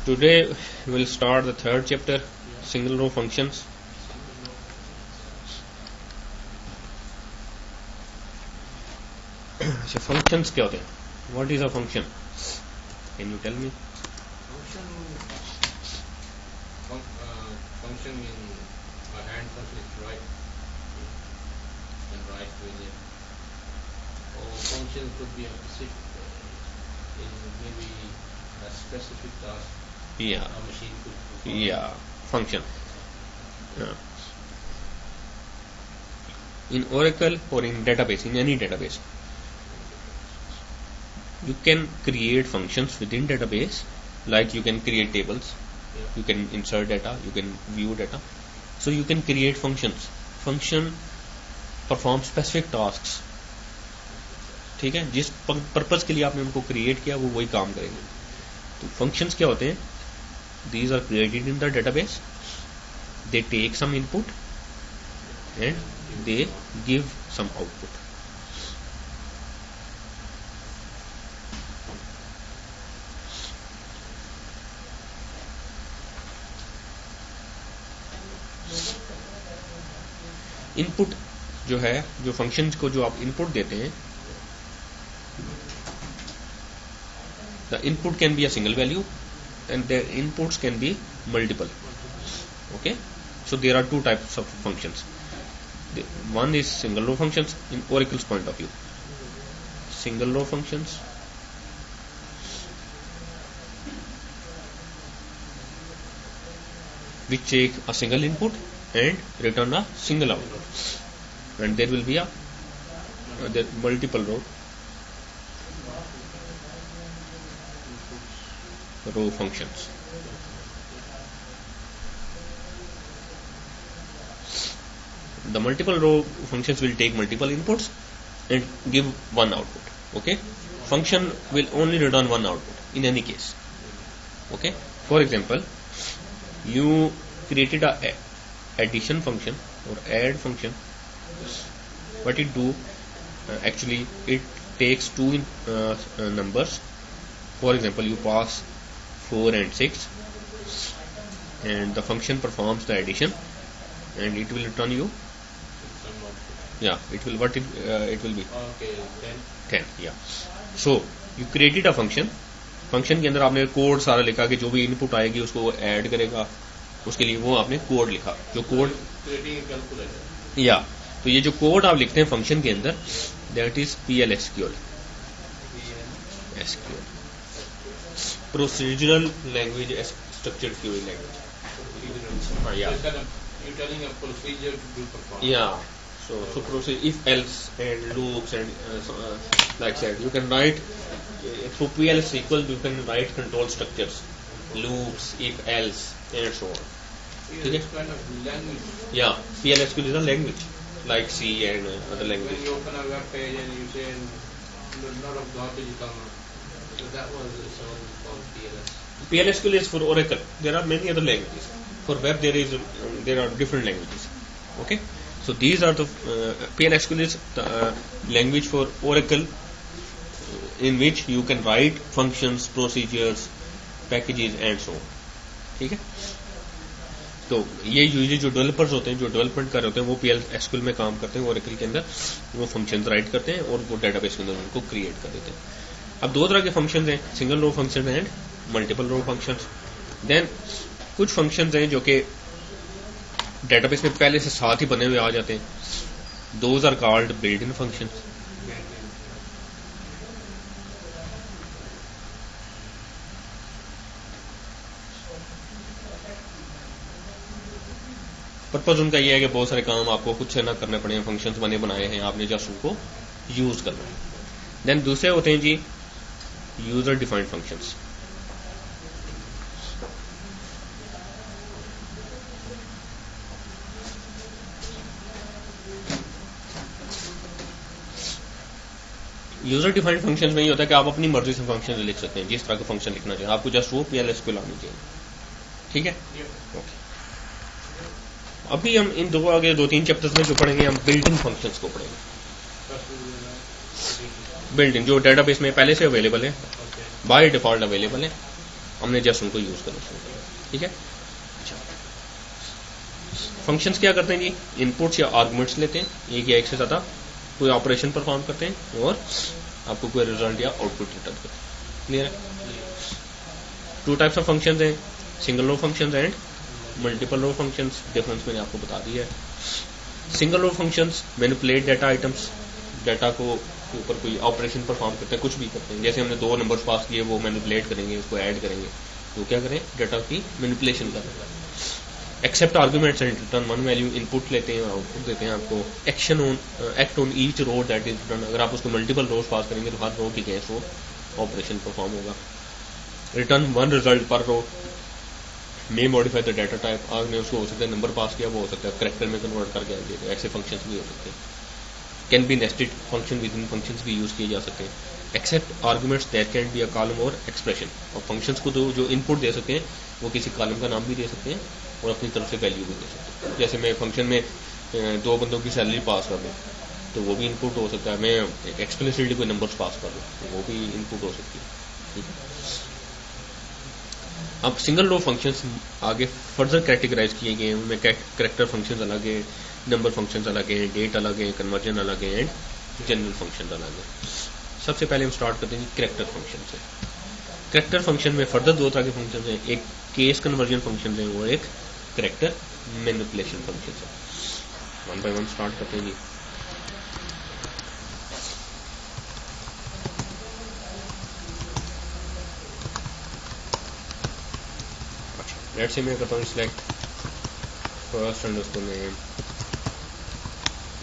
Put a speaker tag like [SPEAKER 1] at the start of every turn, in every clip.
[SPEAKER 1] Today we'll start the third chapter, single row functions. So functions क्या होते हैं? What is a function? Can you tell me?
[SPEAKER 2] Function means a hand function is right and right with it. Or function could be a specific in maybe a specific task.
[SPEAKER 1] Yeah.
[SPEAKER 2] A machine could perform.
[SPEAKER 1] Yeah. Function. In Oracle or in database, in any database, you can create functions within database. Like you can create tables, you can insert data, you can view data. So you can create functions. Function perform specific tasks. ठीक है, जिस purpose के लिए आपने उनको create किया वो वही काम करेंगे. तो फंक्शंस क्या होते हैं? These are created in the database. They take some input and they give some output. Input जो है, जो फंक्शंस को जो आप इनपुट देते हैं, the input can be a single value and their inputs can be multiple. Okay, so there are two types of functions. One is single row functions in Oracle's point of view. Single row functions which take a single input and return a single output, and there will be a there multiple row functions. The multiple row functions will take multiple inputs and give one output. Okay, function will only return one output in any case. Okay, for example, you created a addition function or add function. What it do? Actually, it takes two numbers. For example, you pass 4 and 6, and the function performs the addition, and it will return you. Yeah, it will. What it will be?
[SPEAKER 2] Okay,
[SPEAKER 1] 10. Yeah. So you created a function. Function के अंदर आपने code सारा लिखा कि जो भी input आएगी उसको वो ऐड करेगा. उसके लिए वो आपने कोड लिखा. जो कोड या तो ये जो कोड आप लिखते हैं फंक्शन के अंदर, that is PL/SQL. SQL procedural language as structured query language. Yeah.
[SPEAKER 2] You're telling a procedure to perform.
[SPEAKER 1] Yeah. So proceed if else and loops and like that. You can write through PL/SQL. You can write control structures, loops, if else, and so on.
[SPEAKER 2] Yeah, it's kind of language.
[SPEAKER 1] Yeah, PL/SQL is a language like C and other
[SPEAKER 2] When
[SPEAKER 1] languages.
[SPEAKER 2] you open a web page and you say a lot of garbage come up. So that was someone called PLS.
[SPEAKER 1] PL/SQL is for Oracle. There are many other languages. For web, there are different languages. Okay, so these are the PL/SQL is the language for Oracle, in which you can write functions, procedures, packages, and so on. ठीक है. तो ये usually जो developers होते हैं, जो development कर रहे होते हैं, वो PL/SQL में काम करते हैं. Oracle के अंदर वो फंक्शंस राइट करते हैं और वो डेटाबेस के अंदर उनको क्रिएट कर देते हैं. अब दो तरह के फंक्शंस हैं, single row function and multiple row functions. Then कुछ फंक्शंस हैं जो कि डेटाबेस में पहले से साथ ही बने हुए आ जाते हैं. Those are called built in functions. Purpose उनका यह है कि बहुत सारे काम आपको खुद से ना करने पड़े. फंक्शंस बने बनाए हैं, आपने जस्ट उनको यूज करना है. देन दूसरे होते हैं जी user defined functions. User defined functions में ये होता है कि आप अपनी मर्जी से फंक्शन लिख सकते हैं, जिस तरह का फंक्शन लिखना चाहिए आपको. जस्ट वो PL/SQL आनी चाहिए. ठीक है. ओके, अभी हम इन आगे 2-3 चैप्टर्स में जो पढ़ेंगे, हम बिल्ट इन फंक्शंस को पढ़ेंगे. बिल्ट इन जो डेटाबेस में पहले से अवेलेबल है, बाय डिफॉल्ट अवेलेबल है. हमने जस्ट उनको यूज करना शुरू किया, ठीक है। फंक्शंस क्या करते हैं जी, इनपुट्स या आर्गुमेंट्स लेते हैं, एक या एक से ज्यादा, कोई ऑपरेशन परफॉर्म करते हैं और आपको कोई रिजल्ट या आउटपुट रिटर्न करते हैं। क्लियर है? टू टाइप्स ऑफ फंक्शंस हैं, single row functions and multiple row functions. Difference मैंने आपको बता दिया है। Single row functions manipulate data items, data को के ऊपर कोई ऑपरेशन परफॉर्म करते हैं, कुछ भी करते हैं। जैसे हमने 2 नंबर्स पास किए, वो मैनिपुलेट करेंगे, उसको ऐड करेंगे, तो क्या करें, डाटा की मैनिपुलेशन कर रहे हैं। Accept arguments and return one value, input लेते हैं और आउटपुट देते हैं आपको। Action on act on each row that is return, अगर आप उसको मल्टीपल रोज पास करेंगे तो हर रो की अगेंस्ट वो ऑपरेशन परफॉर्म होगा। रिटर्न वन रिजल्ट पर रो, मे मॉडिफाई द डाटा टाइप, आपने उसको हो सकता है नंबर पास किया, वो हो सकता है कैरेक्टर में कन्वर्ट करके आगे, ऐसे फंक्शंस भी हो सकते हैं। Can be nested function within functions भी यूज किए जा सकते हैं। Accept arguments that can be a column और एक्सप्रेशन, और फंक्शंस को जो इनपुट दे सकते हैं वो किसी कॉलम का नाम भी दे सकते हैं और अपनी तरफ से वैल्यू भी दे सकते हैं। जैसे मैं फंक्शन में 2 बंदों की सैलरी पास कर दूँ तो वो भी इनपुट हो सकता है। मैं एक्सप्लिसिटली कोई नंबर्स पास कर दूँ तो वो भी इनपुट हो सकती है, ठीक है। अब सिंगल रो फंक्शंस आगे फर्दर कैटेगराइज किए गए हैं, उनमें कैरेक्टर फंक्शंस अलग है, नंबर फंक्शंस अलग है, डेट अलग है, कन्वर्जन अलग है एंड जनरल फंक्शंस अलग है। सबसे पहले हम स्टार्ट करते हैं कैरेक्टर फंक्शन से। कैरेक्टर फंक्शन में फर्दर 2 तरह के फंक्शंस हैं, एक केस कन्वर्जन फंक्शन है और एक कैरेक्टर मैनिपुलेशन फंक्शन है। 1 बाय 1 स्टार्ट करते हैं जी। लेट्स से मैं करता हूँ select first underscore name,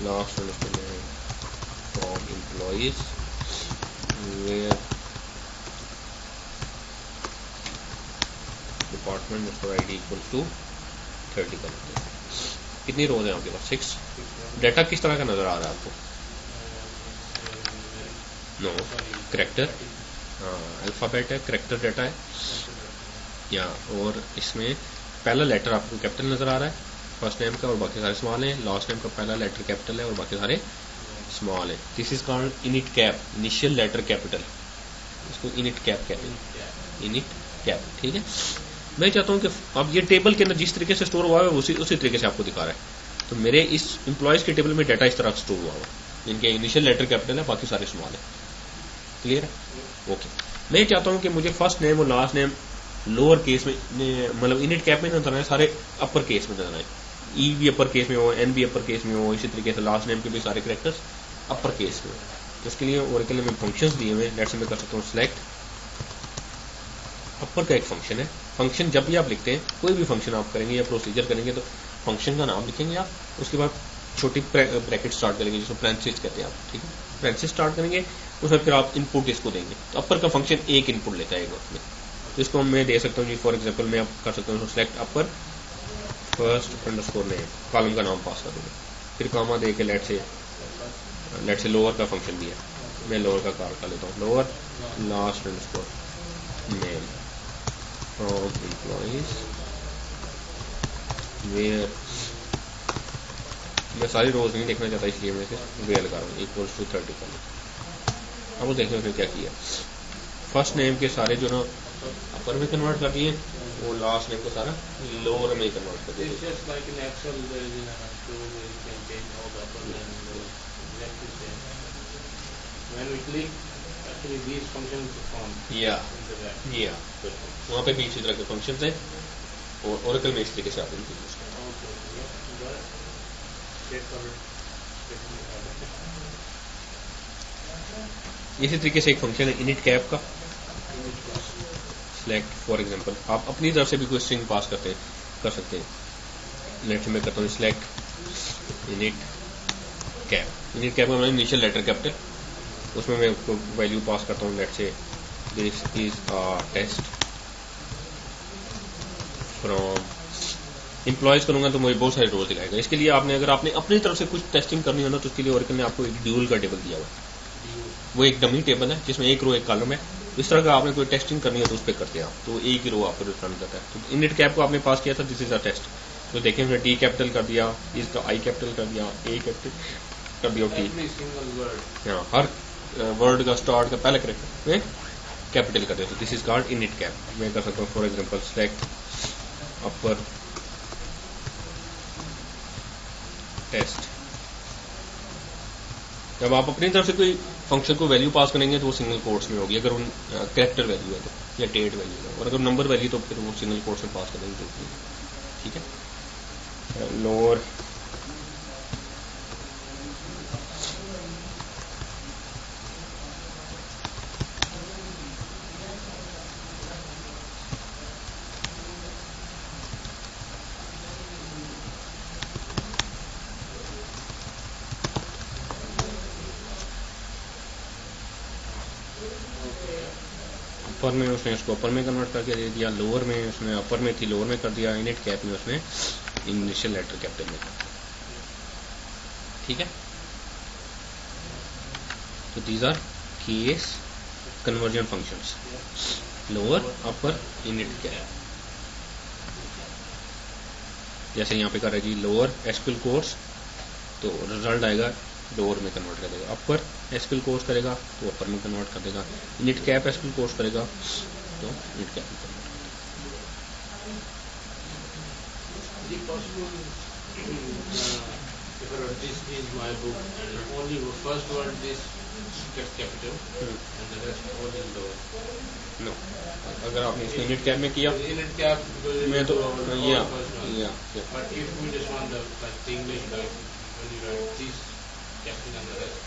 [SPEAKER 1] last underscore name from employees where department underscore ID equals to 30 कर देते हैं। कितनी रोज है आपके पास? 6। डाटा किस तरह का नजर आ रहा है आपको? नो, कैरेक्टर, अल्फाबेट है, कैरेक्टर डाटा है या, और इसमें पहला लेटर आपको कैपिटल नजर आ रहा है फर्स्ट नेम का और बाकी सारे स्मॉल हैं, लास्ट नेम का पहला लेटर कैपिटल है और बाकी सारे स्मॉल है। This is called init cap, initial letter capital, इसको इनिट कैप कहते हैं, इनिट कैप, ठीक है। मैं चाहता हूं कि अब ये टेबल के अंदर जिस तरीके से स्टोर हुआ है उसी तरीके से आपको दिखा रहा है। तो मेरे इस एम्प्लॉयज के टेबल में डाटा इस तरह स्टोर हुआ है, इनके इनिशियल लेटर कैपिटल है, बाकी सारे स्मॉल है। क्लियर है? ओके। मैं चाहता हूं कि मुझे फर्स्ट नेम और लास्ट नेम लोअर केस में, मतलब इनिट कैप में नजर आए, सारे अपर केस में नजर आए, ई भी अपर केस में हो, एन भी अपर केस में हो, इसी तरीके से लास्ट नेम के भी सारे कैरेक्टर्स अपर केस में हो। तो इसके लिए ओरेकल में फंक्शंस दिए हुए हैं। लेट्स मैं कर सकता हूँ सिलेक्ट अपर का एक फंक्शन है। फंक्शन जब भी आप लिखते हैं, कोई भी फंक्शन आप करेंगे या प्रोसीजर करेंगे तो फंक्शन का नाम लिखेंगे आप, उसके बाद छोटी ब्रैकेट स्टार्ट करेंगे जिसको पैरेंथेसिस कहते हैं आप, ठीक है। पैरेंथेसिस स्टार्ट करेंगे, उसमें फिर आप इनपुट इसको देंगे। तो अपर का फंक्शन एक इनपुट लेता है एक वक्त में, तो इसको मैं दे सकता हूँ जी। फॉर एग्जाम्पल मैं आप कर सकता हूँ सिलेक्ट अपर फर्स्ट अंडरस्कोर नेम, कॉलम का नाम पास कर दूंगा, फिर कामा दे के लेट से लोअर का फंक्शन दिया, मैं लोअर का कार कर लेता हूँ, lower last underscore name from employees where, मैं सारी रोज नहीं देखना चाहता इसलिए मैं वेयर लगा रहा हूँ, इक्वल्स टू 30 कर लेता। अब देखिए उसने क्या किया, फर्स्ट नेम के सारे जो ना अपर में कन्वर्ट कर दिए, वो लास्ट नेम को सारा लोअर में कन्वर्ट कर दिया। वहाँ पे भी इसी तरह के फंक्शंस हैं और ओरेकल में इस तरीके से आप इनको यूज करें। इसी तरीके से एक फंक्शन है इनिट कैप का, सिलेक्ट फॉर एग्जांपल आप अपनी तरफ से भी कोई स्ट्रिंग पास कर सकते हैं। लेट मैं करता हूँ सिलेक्ट इनिट कैप का मतलब इनिशियल लेटर कैपिटल, उसमें मैं वैल्यू पास करता हूँ। Let's say this is a test from employees करूंगा तो मुझे बहुत सारे रोज दिखाएगा। इसके लिए अगर आपने अपनी तरफ से कुछ टेस्टिंग करनी हो ना, तो उसके लिए ओरेकल ने आपको एक ड्यूल का टेबल दिया हुआ है, वो एक डमी टेबल है जिसमें एक रो एक कॉलम है। इस तरह का आपने कोई टेस्टिंग करनी है तो उस पर करते हैं आप, तो एक ही रो आपको रिटर्न करता है। तो इनिट कैप को आपने पास किया था, दिस इज अ टेस्ट, तो देखें उसने टी कैपिटल कर दिया, इसका आई कैपिटल कर दिया, ए कैपिटल कर दिया, टी, हाँ हर वर्ड का स्टार्ट का पहला करेक्टर कैपिटल कर दे तो this is called init cap. मैं कर सकता हूँ for example select upper test. जब आप अपनी तरफ से कोई फंक्शन को वैल्यू पास करेंगे तो वो सिंगल कोट्स में होगी, अगर उन कैरेक्टर वैल्यू है तो, या डेट वैल्यू है, और अगर नंबर वैल्यू तो फिर वो सिंगल कोट्स में पास करेंगे। ठीक है, लोअर अपर में उसने उसको अपर में कन्वर्ट करके दे दिया, लोअर में उसने अपर में थी लोअर में कर दिया, इनिट कैप में उसने इनिशियल लेटर कैपिटल में कर दिया। ठीक है, तो these are case conversion functions, lower upper init cap. जैसे यहाँ पे कर रहा है जी लोअर एसक्यूएल कोर्स, तो रिजल्ट आएगा लोअर में कन्वर्ट कर देगा, अपर एसक्यूएल कोर्स करेगा तो अपर में कन्वर्ट कर देगा, इनिट कैप एसक्यूएल कोर्स करेगा तो इनिट कैप में कन्वर्ट कर
[SPEAKER 2] देगा। This is my book and only the first word this gets capital and the rest all is lower.
[SPEAKER 1] No, अगर आपने इसको इनिट कैप में किया
[SPEAKER 2] Unit cap
[SPEAKER 1] मैं तो या
[SPEAKER 2] but if we just want the like the English like when you write this capital and the rest.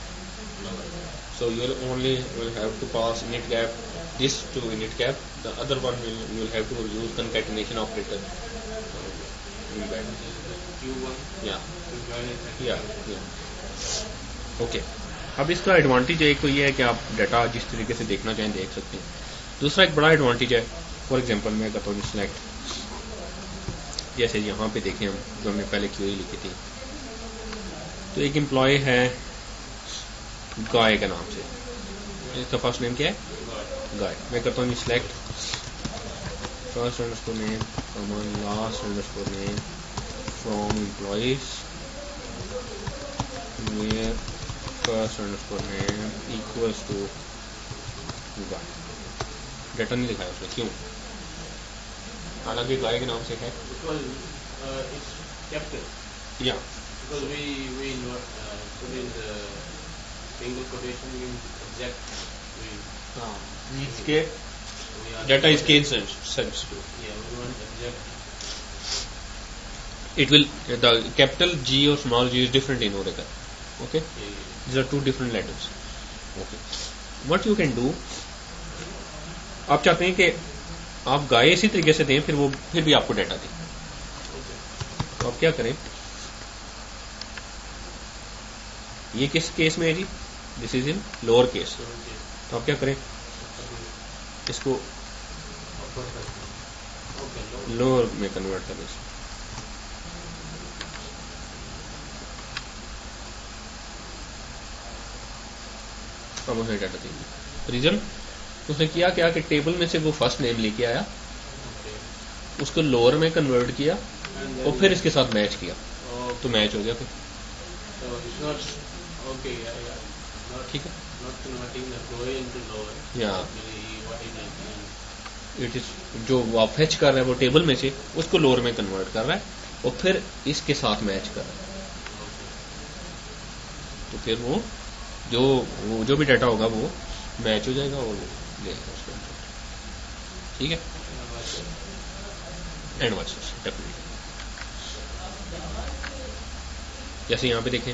[SPEAKER 1] so you will have to pass init cap this to init cap, the other one you will have to use concatenation operator in that.
[SPEAKER 2] Q1
[SPEAKER 1] या okay. अब इसका advantage एक तो ये है कि आप data जिस तरीके से देखना चाहें देख सकते हैं। दूसरा एक बड़ा एडवांटेज है, फॉर एग्जांपल मैं करता हूँ सिलेक्ट, जैसे यहाँ पे देखें हम जो हमने पहले क्वेरी लिखी थी, तो एक एम्प्लॉय है गाय के नाम से, इसका फर्स्ट नेम क्या है गाय। मैं करता हूँ select first underscore name comma last underscore name from employees where first underscore name equals to Guy. Data नहीं दिखाया उसने, क्यों? हालांकि गाय के नाम से है या
[SPEAKER 2] because we not put in the single quotation in exact we
[SPEAKER 1] इसके डाटा इसके sense
[SPEAKER 2] yeah we want exact
[SPEAKER 1] it will the capital G or small g is different in Oracle. Okay, these are two different letters. Okay, what you can do, आप चाहते हैं कि आप गाय इसी तरीके से दें फिर भी आपको डाटा दें, तो आप क्या करें, ये किस केस में है जी, this is in lower case, तो आप क्या करें, इसको लोअर में कन्वर्ट करें। अब उसने डाटा देंगे। रीजन उसने किया क्या कि टेबल में से वो फर्स्ट नेम लेके आया, उसको लोअर में कन्वर्ट किया और फिर इसके साथ मैच किया, तो मैच हो गया फिर। ठीक है, या इट इज जो आप फेच कर रहे हैं वो टेबल में से उसको लोअर में कन्वर्ट कर रहा है और फिर इसके साथ मैच कर रहा है, तो फिर वो जो भी डाटा होगा वो मैच हो जाएगा और वो लेगा उसको। ठीक है, एंड वाइस डेफिनेटली। जैसे यहाँ पे देखें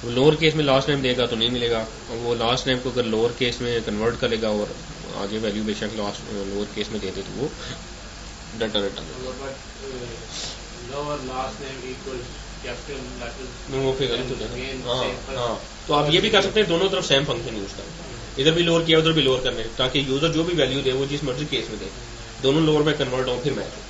[SPEAKER 1] वो लोअर केस में लास्ट नेम देगा तो नहीं मिलेगा, और वो लास्ट नेम को अगर लोअर केस में कन्वर्ट करेगा और आगे वैल्यू बेशक लोअर केस में दे दे तो वो डाटा रिटर्न वो फिर गलत हो जाएगा। हाँ, तो आप ये भी कर सकते हैं, दोनों तरफ सेम फंक्शन यूज करें, इधर भी लोअर किया उधर भी लोअर करने, ताकि यूजर जो भी वैल्यू दे वो जिस मर्जी केस में दे दोनों लोअर में कन्वर्ट हो फिर मैच हो।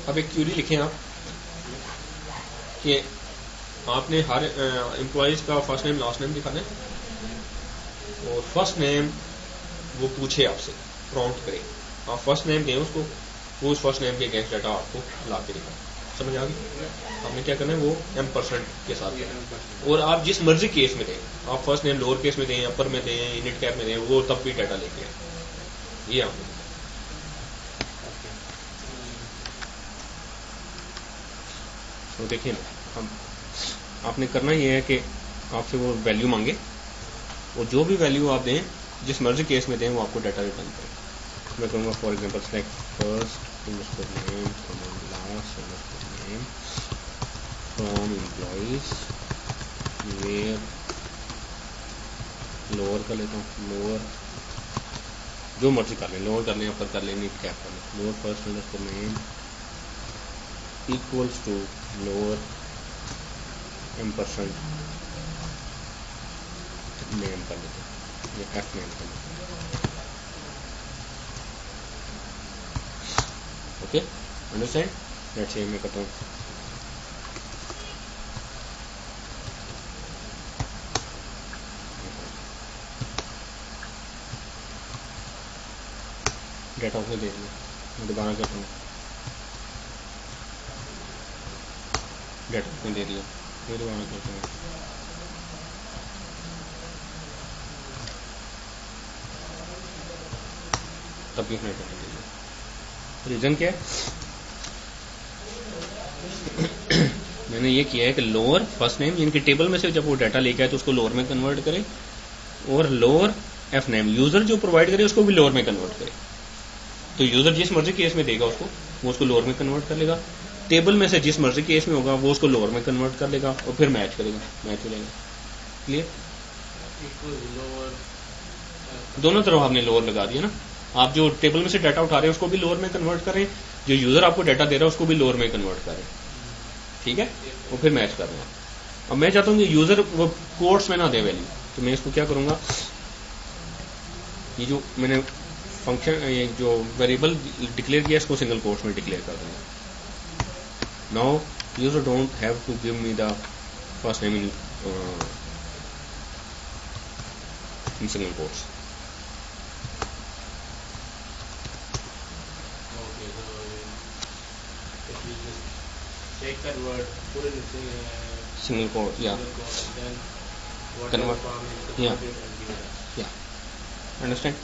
[SPEAKER 1] अब एक क्यूरी लिखें आप कि आपने हर एम्प्लॉइज का फर्स्ट नेम लास्ट नेम दिखाना है, और फर्स्ट नेम वो पूछे आपसे, प्रॉम्प्ट करे, आप फर्स्ट नेम दें उसको, वो उस फर्स्ट नेम के अगेंस्ट डाटा आपको ला के दिखाए। समझ आ गई? आपने क्या करना है, वो m% के साथ देना, और आप जिस मर्जी केस में दें, आप फर्स्ट नेम लोअर केस में दें, अपर में दें, यूनिट कैप में दें, वो तब भी डाटा लेके आए। ये आपने तो देखिए ना, अब आपने करना ये है कि आपसे वो वैल्यू मांगे, और जो भी वैल्यू आप दें, जिस मर्जी केस में दें, वो आपको डाटा रिटर्न करें। मैं कहूँगा for example select first underscore name from last underscore name from employees where, lower कर लेता हूँ, लोअर जो मर्जी कर लें, लोअर कर लें, अपर कर लें, नीट कैप कर लें, lower first underscore name equals to lower m% name कर लेते हैं, या f नेम कर लेते हैं। Okay, understand? लेट्स से मैं करता हूँ डेटा ऑफ देख लो, मैं दोबारा करता हूँ, डेटा ऑफ दे दिया, फिर दोबारा करता हूँ, तब भी उसने डाटा दे दिया। रीज़न क्या है? मैंने ये किया है कि लोअर फर्स्ट नेम, यानी कि टेबल में से जब वो डाटा लेके आए तो उसको लोअर में कन्वर्ट करे, और लोअर एफ नेम यूजर जो प्रोवाइड करे उसको भी लोअर में कन्वर्ट करे। तो यूजर जिस मर्जी केस में देगा उसको, वो उसको लोअर में कन्वर्ट कर लेगा, टेबल में से जिस मर्जी केस में होगा वो उसको लोअर में कन्वर्ट कर लेगा, और फिर मैच करेगा, मैच हो जाएगा। क्लियर? दोनों तरफ आपने लोअर लगा दिया ना। आप जो टेबल में से डाटा उठा रहे हैं उसको भी लोअर में कन्वर्ट करें, जो यूजर आपको डाटा दे रहा है उसको भी लोअर में कन्वर्ट करें, ठीक है, और फिर मैच कर रहे हैं। अब मैं चाहता हूँ कि यूजर वो कोट्स में ना दे वैल्यू, तो मैं इसको क्या करूंगा, ये जो मैंने फंक्शन, ये जो वेरिएबल डिक्लेयर किया इसको सिंगल कोट्स में डिक्लेयर कर दूंगा। Now user don't have to give me the first name in single quotes.
[SPEAKER 2] Take that word, put it in
[SPEAKER 1] single quote, yeah.
[SPEAKER 2] and then what
[SPEAKER 1] Convert.
[SPEAKER 2] form is
[SPEAKER 1] Yeah.
[SPEAKER 2] converted and give it up.
[SPEAKER 1] Yeah. Understand?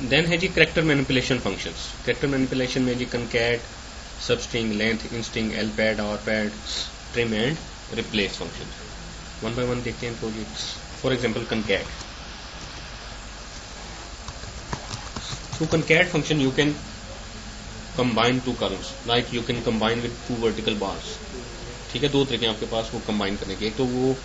[SPEAKER 1] Then है जी character manipulation functions. Character manipulation में जी concat, substring, length, instring, lpad, rpad, trim and replace function. One by one देखते हैं तो जी। For example concat, through concat function you can combine two columns, like you can combine with two vertical bars. ठीक है, दो तरीके हैं आपके पास वो कंबाइन करने के। एक तो वो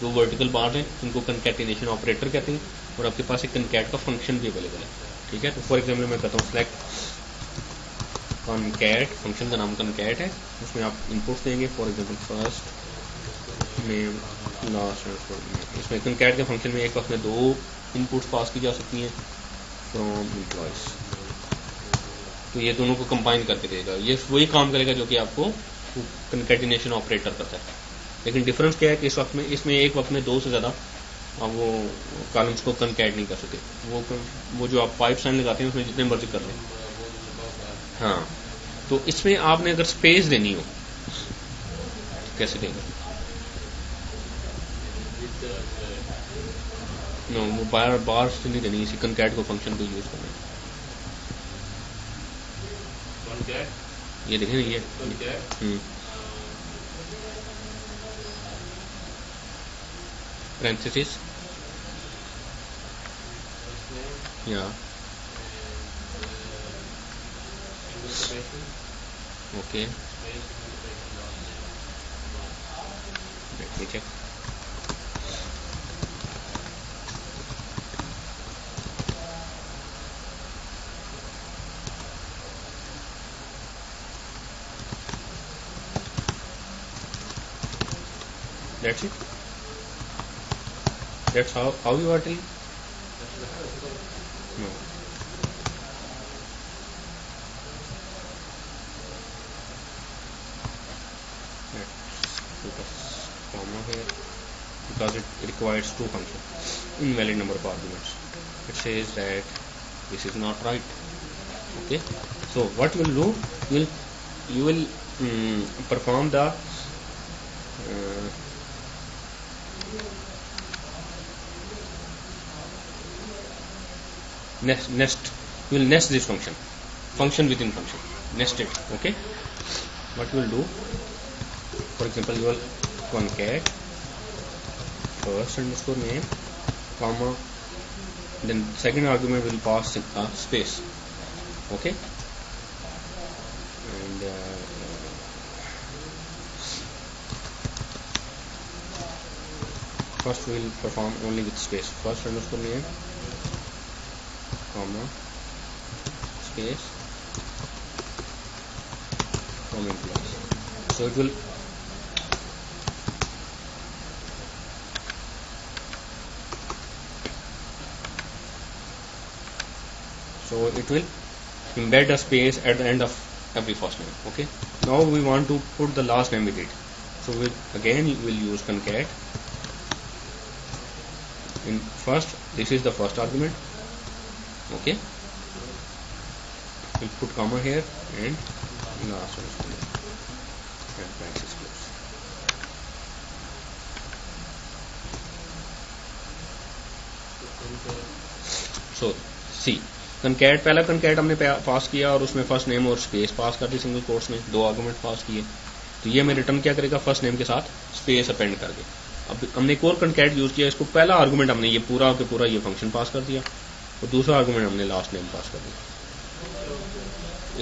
[SPEAKER 1] दो वर्टिकल बार्स हैं उनको कंकैटिनेशन ऑपरेटर कहते हैं, और आपके पास एक कंकैट का फंक्शन भी अवेलेबल है। ठीक है, तो फॉर एग्जाम्पल मैं कहता हूँ सेलेक्ट कंकैट, फंक्शन का नाम कंकैट है, उसमें आप इनपुट्स देंगे, for example first name, last. इसमें कंकैट के फंक्शन में एक वक्त में दो इनपुट्स पास की जा सकती हैं फ्रॉम एम्प्लॉयज, तो ये दोनों को कंबाइन करके देगा। ये वही काम करेगा जो कि आपको कंकैटिनेशन ऑपरेटर करता है। लेकिन डिफरेंस क्या है कि इस वक्त में इसमें एक वक्त में दो से ज़्यादा आप वो कॉलम्स को कंकैट नहीं कर सकते। वो जो आप पाइप साइन लगाते हैं उसमें जितने मर्जी कर लें। हाँ, तो इसमें आपने अगर स्पेस देनी हो कैसे देंगे? नो, वो बार बार से नहीं देनी, इसी कंकैट को फंक्शन को यूज करना है। ये देखें ये parenthesis, yeah, okay, let me check. That's it. That's how you are telling? No. Let's put a comma here. because it requires two functions. Invalid number of arguments. It says that this is not right. Okay, so what you will do, you will perform the nest. You will nest this function within function, nest it. Okay, what you will do, for example, you will concat first underscore name, comma, then second argument will pass a space. Okay, and first we will perform only with space. First underscore name, comma, space, comma employees. So it will embed a space at the end of every first name. Okay, now we want to put the last name with it, so we will use concat. In first, this is the first argument. Okay, we'll put comma here and last one and parenthesis close. So see, concat, पहला concat हमने पास किया और उसमें first name और space पास कर दी single quotes में, दो argument पास किए. तो ये हमें रिटर्न क्या करेगा, फर्स्ट नेम के साथ स्पेस अपेंड करके. अब हमने एक और concat यूज किया, इसको पहला आर्गुमेंट हमने ये पूरा के पूरा ये फंक्शन पास कर दिया और दूसरा आर्गुमेंट हमने लास्ट नेम पास कर दिया.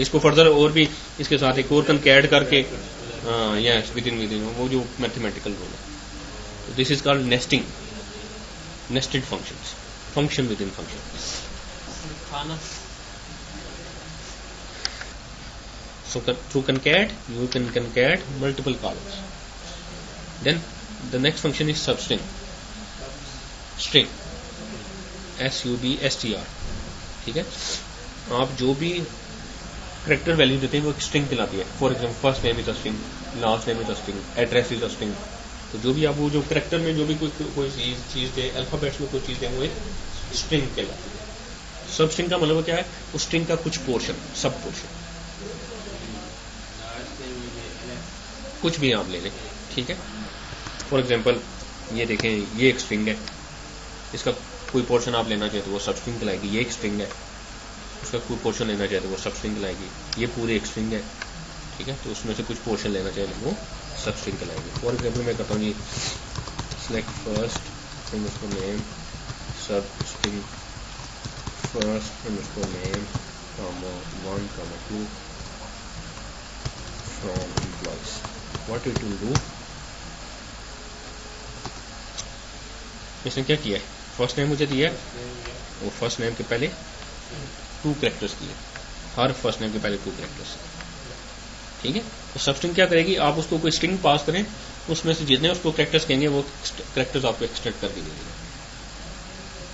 [SPEAKER 1] इसको फर्दर और भी इसके साथ एक और concat करके यस विदिन वो जो मैथमेटिकल रूल है. This is called nesting, nested functions, function with in function. So through concat you can concat multiple columns. Then the next function is substring, string, SUBSTR. ठीक है, आप जो भी character value देते हैं वो एक स्ट्रिंग कहलाती है. For example first name is a string, last name is a string, address is a string. तो जो भी आप वो जो करेक्टर में जो भी कोई चीज दे, अल्फाबेट्स में कोई चीज दे, वो एक स्ट्रिंग कहलाती है. सब स्ट्रिंग का मतलब क्या है, उस स्ट्रिंग का कुछ पोर्शन, सब पोर्शन, कुछ भी आप ले लें. ठीक है, फॉर एग्जांपल ये देखें, ये एक स्ट्रिंग है, इसका कोई पोर्शन आप लेना चाहे तो वो सब स्ट्रिंग कहलाएगी. ये एक स्ट्रिंग है, उसका कोई पोर्शन लेना चाहे तो वो सब स्ट्रिंग कहलाएगी. ये पूरी एक स्ट्रिंग है. ठीक है, तो उसमें से कुछ पोर्शन लेना चाहे तो वो सब स्ट्रिंग कहलाएगी. फॉर एग्जाम्पल मैं कहता हूँ जी select first underscore name substring first underscore name, comma 1, comma 2 from employees. What it will do, इसने क्या किया है, फर्स्ट नेम मुझे दिया है, वो फर्स्ट नेम के पहले 2 कैरेक्टर्स दिए, हर फर्स्ट नेम के पहले 2 कैरेक्टर्स. ठीक है, तो सब स्ट्रिंग क्या करेगी, आप उसको कोई स्ट्रिंग पास करें, उसमें से जितने उसको कैरेक्टर्स कहेंगे वो कैरेक्टर्स आपको एक्सट्रैक्ट करके देंगे.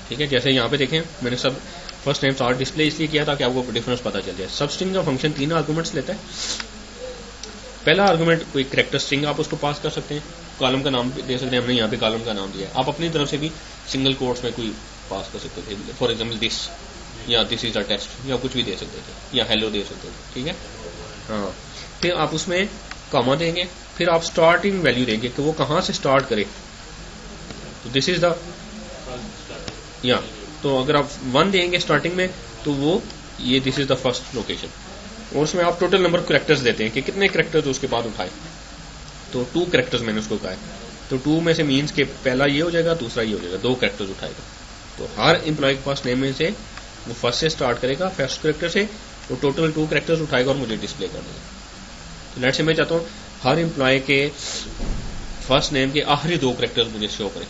[SPEAKER 1] ठीक है, जैसे यहाँ पे देखें मैंने सब फर्स्ट नेम सार डिस्प्ले इसलिए किया ताकि आपको डिफरेंस पता चल जाए. सब स्ट्रिंग का फंक्शन 3 आर्गुमेंट्स लेता है. पहला आर्गुमेंट कोई कैरेक्टर स्ट्रिंग आप उसको पास कर सकते हैं, कॉलम का नाम दे सकते हैं, हमने यहाँ पे कॉलम का नाम दिया है. आप अपनी तरफ से भी सिंगल कोट्स में कोई पास कर सकते थे, फॉर एग्जाम्पल दिस, या दिस इज अ टेस्ट, या कुछ भी दे सकते थे, या हेलो दे सकते थे. ठीक है, हाँ, फिर आप उसमें कॉमा देंगे, फिर आप स्टार्टिंग वैल्यू देंगे कि वो कहाँ से स्टार्ट करे. तो दिस इज द या, तो अगर आप 1 देंगे स्टार्टिंग में तो वो ये this is the first location. और उसमें आप टोटल नंबर कैरेक्टर्स देते हैं कि कितने कैरेक्टर्स उसके बाद उठाए. तो 2 कैरेक्टर्स मैंने उसको कहा है, तो 2 में से मीन्स के पहला ये हो जाएगा, दूसरा ये हो जाएगा, 2 कैरेक्टर्स उठाएगा. तो हर एम्प्लॉय के फर्स्ट नेम में से वो फर्स्ट से स्टार्ट करेगा, फर्स्ट कैरेक्टर से, वो टोटल 2 कैरेक्टर्स उठाएगा और मुझे डिस्प्ले कर देगा. तो लेट्स से मैं चाहता हूँ हर एम्प्लॉय के फर्स्ट नेम के आखिरी 2 कैरेक्टर्स मुझे शो करें.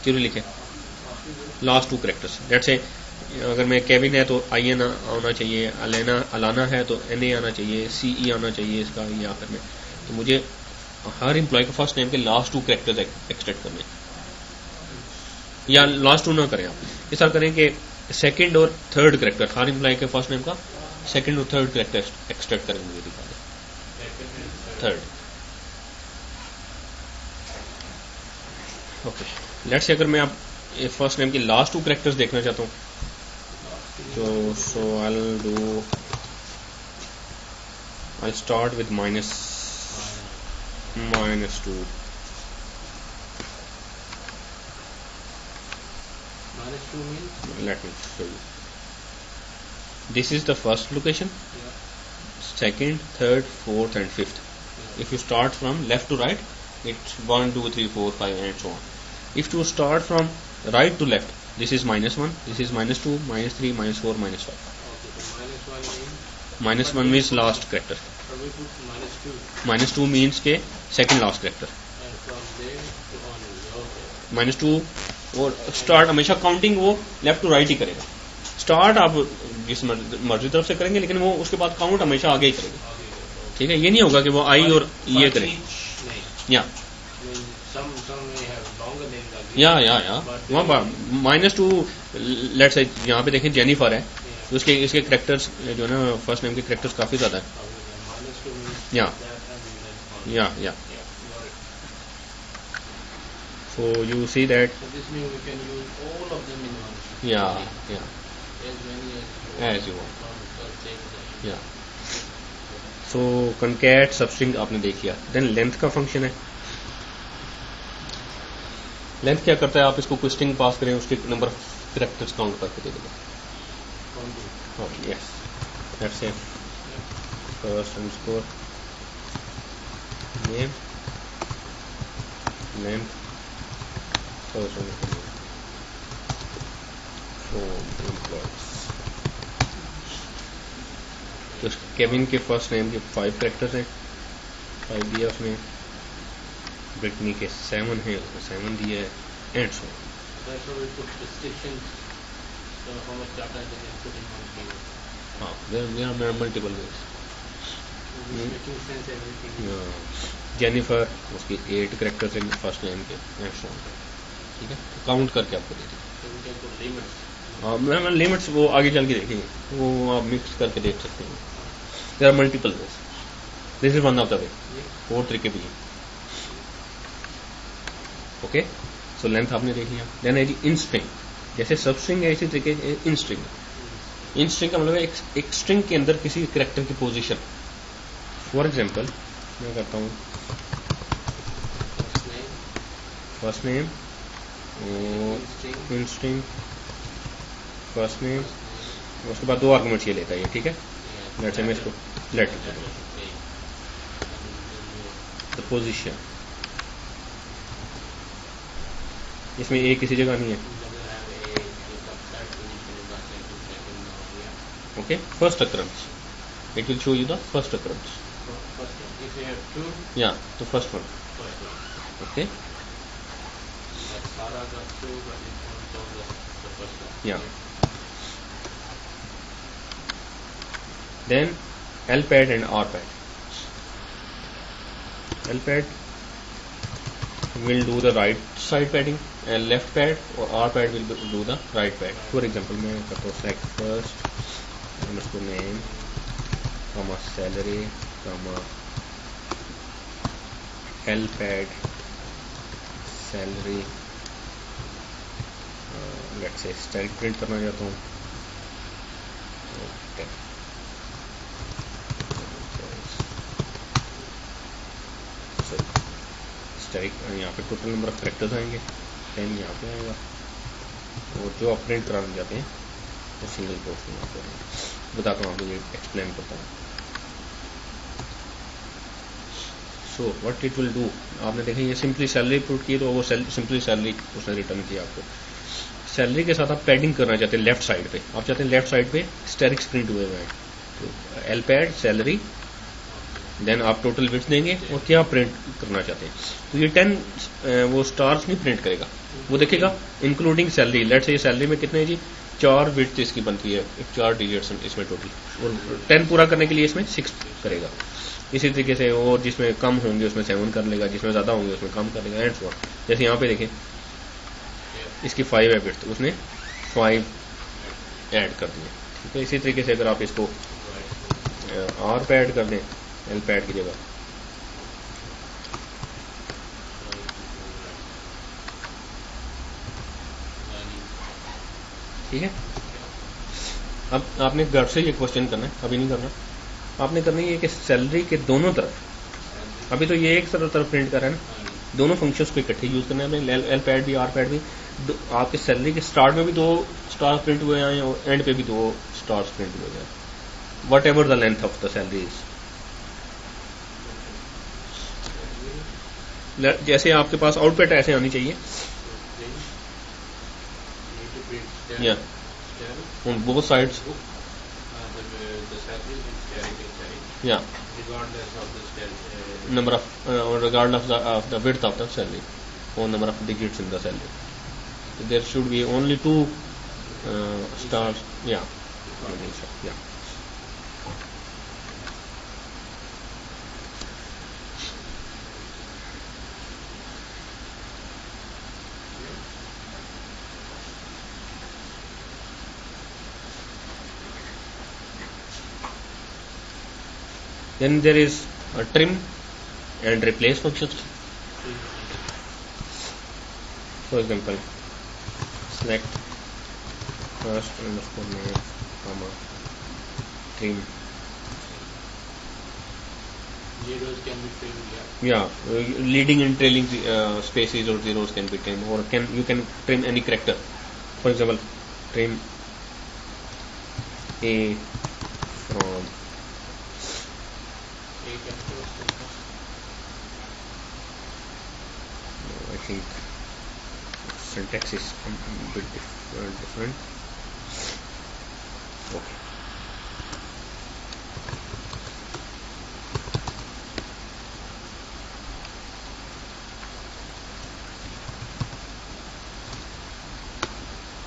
[SPEAKER 1] क्यों लिखे लास्ट 2 कैरेक्टर्स. लेट्स से अगर मैं केविन है तो IN आना चाहिए, अलाना है तो NA आना चाहिए, CE आना चाहिए इसका ये आखिर में. तो मुझे हर एम्प्लॉय के फर्स्ट नेम के लास्ट 2 कैरेक्टर्स एक्सट्रैक्ट करने, या लास्ट 2 ना करें आप, इस तरह करें कि सेकंड और थर्ड कैरेक्टर, हर एम्प्लॉय के फर्स्ट नेम का सेकंड और थर्ड कैरेक्टर एक्सट्रैक्ट करेंगे. मुझे दिखा दें थर्ड, ओके, लेट्स से अगर मैं आप फर्स्ट नेम की लास्ट 2 कैरेक्टर्स देखना चाहता हूँ तो सो I'll start with minus 2.
[SPEAKER 2] minus 2 means?
[SPEAKER 1] Let me show you. This is the first location,
[SPEAKER 2] Yeah.
[SPEAKER 1] second, third, fourth and fifth.
[SPEAKER 2] Yeah.
[SPEAKER 1] If you start from left to right, it's 1, 2, 3, 4, 5 and so on. If you start from right to left, this is minus 1, this is minus 2, minus 3, minus 4, minus 5.
[SPEAKER 2] Okay, so minus 1 means?
[SPEAKER 1] Minus 1 means last character.
[SPEAKER 2] So we put minus 2.
[SPEAKER 1] Minus 2 means के second last character.
[SPEAKER 2] And from there to onwards, okay.
[SPEAKER 1] minus 2 और start हमेशा counting वो left to right ही करेगा. Start आप जिस मर्जी तरफ से करेंगे लेकिन वो उसके बाद काउंट हमेशा आगे ही करेगा.
[SPEAKER 2] आगे go.
[SPEAKER 1] ठीक है, ये नहीं होगा कि वो आई और ये
[SPEAKER 2] But
[SPEAKER 1] करे.
[SPEAKER 2] each name.
[SPEAKER 1] या
[SPEAKER 2] I mean, some may have longer names than this.
[SPEAKER 1] या
[SPEAKER 2] But
[SPEAKER 1] वहाँ माइनस 2 लेट से यहाँ पे देखें जेनिफर है
[SPEAKER 2] yeah.
[SPEAKER 1] तो इसके करेक्टर्स जो है ना फर्स्ट नेम के करेक्टर्स काफी ज्यादा है.
[SPEAKER 2] Minus 2 means
[SPEAKER 1] Yeah.
[SPEAKER 2] that and then on.
[SPEAKER 1] या
[SPEAKER 2] Yeah, got it.
[SPEAKER 1] So you see that
[SPEAKER 2] So this means we can use all of them in one.
[SPEAKER 1] या
[SPEAKER 2] As many as
[SPEAKER 1] As you want.
[SPEAKER 2] First take
[SPEAKER 1] या सो concat substring आपने देख लिया. Then length का function है. Length क्या करता है, आप इसको कोई स्ट्रिंग पास करें उसके नंबर ऑफ कैरेक्टर्स काउंट करके दे देगा. Yes that's it. First underscore name length first underscore from employees. तो केविन के फर्स्ट नेम के 5 कैरेक्टर्स हैं. 5 दिया उसने. ब्रिटनी के 7 है, उसने 7 दिया है and so.
[SPEAKER 2] That's why we put restrictions. So how much data they can put in one table.
[SPEAKER 1] हाँ, there are multiple ways.
[SPEAKER 2] So it's making sense everything.
[SPEAKER 1] Jennifer उसकी 8 कैरेक्टर्स हैं फर्स्ट नेम के and so. ठीक है, तो count करके आपको दे देंगे.
[SPEAKER 2] So we can put limits.
[SPEAKER 1] हाँ, मैं लिमिट्स वो आगे चल के देखेंगे, वो आप मिक्स करके देख सकते हैं. There are multiple ways. This is one of the way.
[SPEAKER 2] Yeah.
[SPEAKER 1] और तरीके भी हैं. ओके, सो लेंथ आपने देख लिया. देन है जी इन स्ट्रिंग. जैसे सब स्ट्रिंग है इसी तरीके इन स्ट्रिंग. इन स्ट्रिंग का मतलब है एक स्ट्रिंग के अंदर किसी कैरेक्टर की पोजीशन. फॉर एग्जांपल मैं करता हूँ
[SPEAKER 2] First name.
[SPEAKER 1] First name
[SPEAKER 2] String.
[SPEAKER 1] In string first name, उसके बाद 2 आर्गुमेंट्स ये लेता है ये. ठीक है,
[SPEAKER 2] Yeah.
[SPEAKER 1] लेट्स से मैं इसको let
[SPEAKER 2] That was okay. And
[SPEAKER 1] the position. इसमें ए किसी जगह नहीं है.
[SPEAKER 2] then we have a third position in the second now. Yeah.
[SPEAKER 1] Okay, first अक्रंस. It will show you the first अक्रंस.
[SPEAKER 2] So first one. If you have two,
[SPEAKER 1] या तो first one.
[SPEAKER 2] first one.
[SPEAKER 1] Okay,
[SPEAKER 2] Like Sarah got two, but it won't show the first one.
[SPEAKER 1] Yeah. Then L pad and R pad. L pad will do the right side padding and left pad, or R pad will do the right pad. For example, मैं करता हूँ select first underscore name, comma salary, comma L pad salary. Let's say static print करना चाहता हूँ. Okay. यहाँ पे total number of characters आएंगे. 10 यहाँ पे आएगा और जो आप प्रिंट कराने जाते हैं वो सिंगल कोट्स में आपको आएंगे. बताता हूँ आपको, ये एक्सप्लेन करता हूँ. So what it will do, आपने देखा ये सिंपली सैलरी पुट की तो वो सिंपली सैलरी उसने रिटर्न किया आपको. सैलरी के साथ आप पैडिंग करना चाहते हैं लेफ्ट साइड पे. आप चाहते हैं लेफ्ट साइड पे स्टेरिक्स प्रिंट हुए हुए हैं. तो एल पैड सैलरी, देन आप टोटल विड्थ देंगे और क्या प्रिंट करना चाहते हैं. तो ये 10 वो स्टार्स नहीं प्रिंट करेगा, वो देखेगा इंक्लूडिंग सैलरी. लेट से ये सैलरी में कितने हैं जी, 4 विड्थ इसकी बनती है, 4 डिजिट्स इसमें टोटल, और 10 पूरा करने के लिए इसमें 6 करेगा. इसी तरीके से और जिसमें कम होंगे उसमें 7 कर लेगा, जिसमें ज्यादा होंगे उसमें कम कर लेगा एंड सो ऑन. जैसे यहाँ पे देखें इसकी 5 है विड्थ, उसने 5 ऐड कर दिए. ठीक है, इसी तरीके से अगर आप इसको आर पे ऐड कर दें एल पैड की जगह, ठीक है। अब आपने घर से ये क्वेश्चन करना है, अभी नहीं करना। आपने करना है ये कि सैलरी के दोनों तरफ, अभी तो ये एक तरफ प्रिंट कर रहा है ना, दोनों फंक्शंस को इकट्ठे यूज करना है आपने, एल पैड भी आर पैड भी। आपके सैलरी के स्टार्ट में भी 2 स्टार प्रिंट हुए हैं और एंड पे भी 2 स्टार्स प्रिंट हुए हैं, what ever the length of the salary is. जैसे आपके पास आउटपुट ऐसे आनी चाहिए, या on both sides, yeah, number of regardless of the width of the salary or number of digits in the salary. So there should be only 2 stars. Yeah, yeah. Then there is a trim and replace functions. For example, select first underscore name, comma, trim.
[SPEAKER 2] Zeros can be trimmed,
[SPEAKER 1] Yeah, leading and trailing spaces or zeros can be trimmed, or you can trim any character. For example, trim A from I think syntax is a bit different. Okay.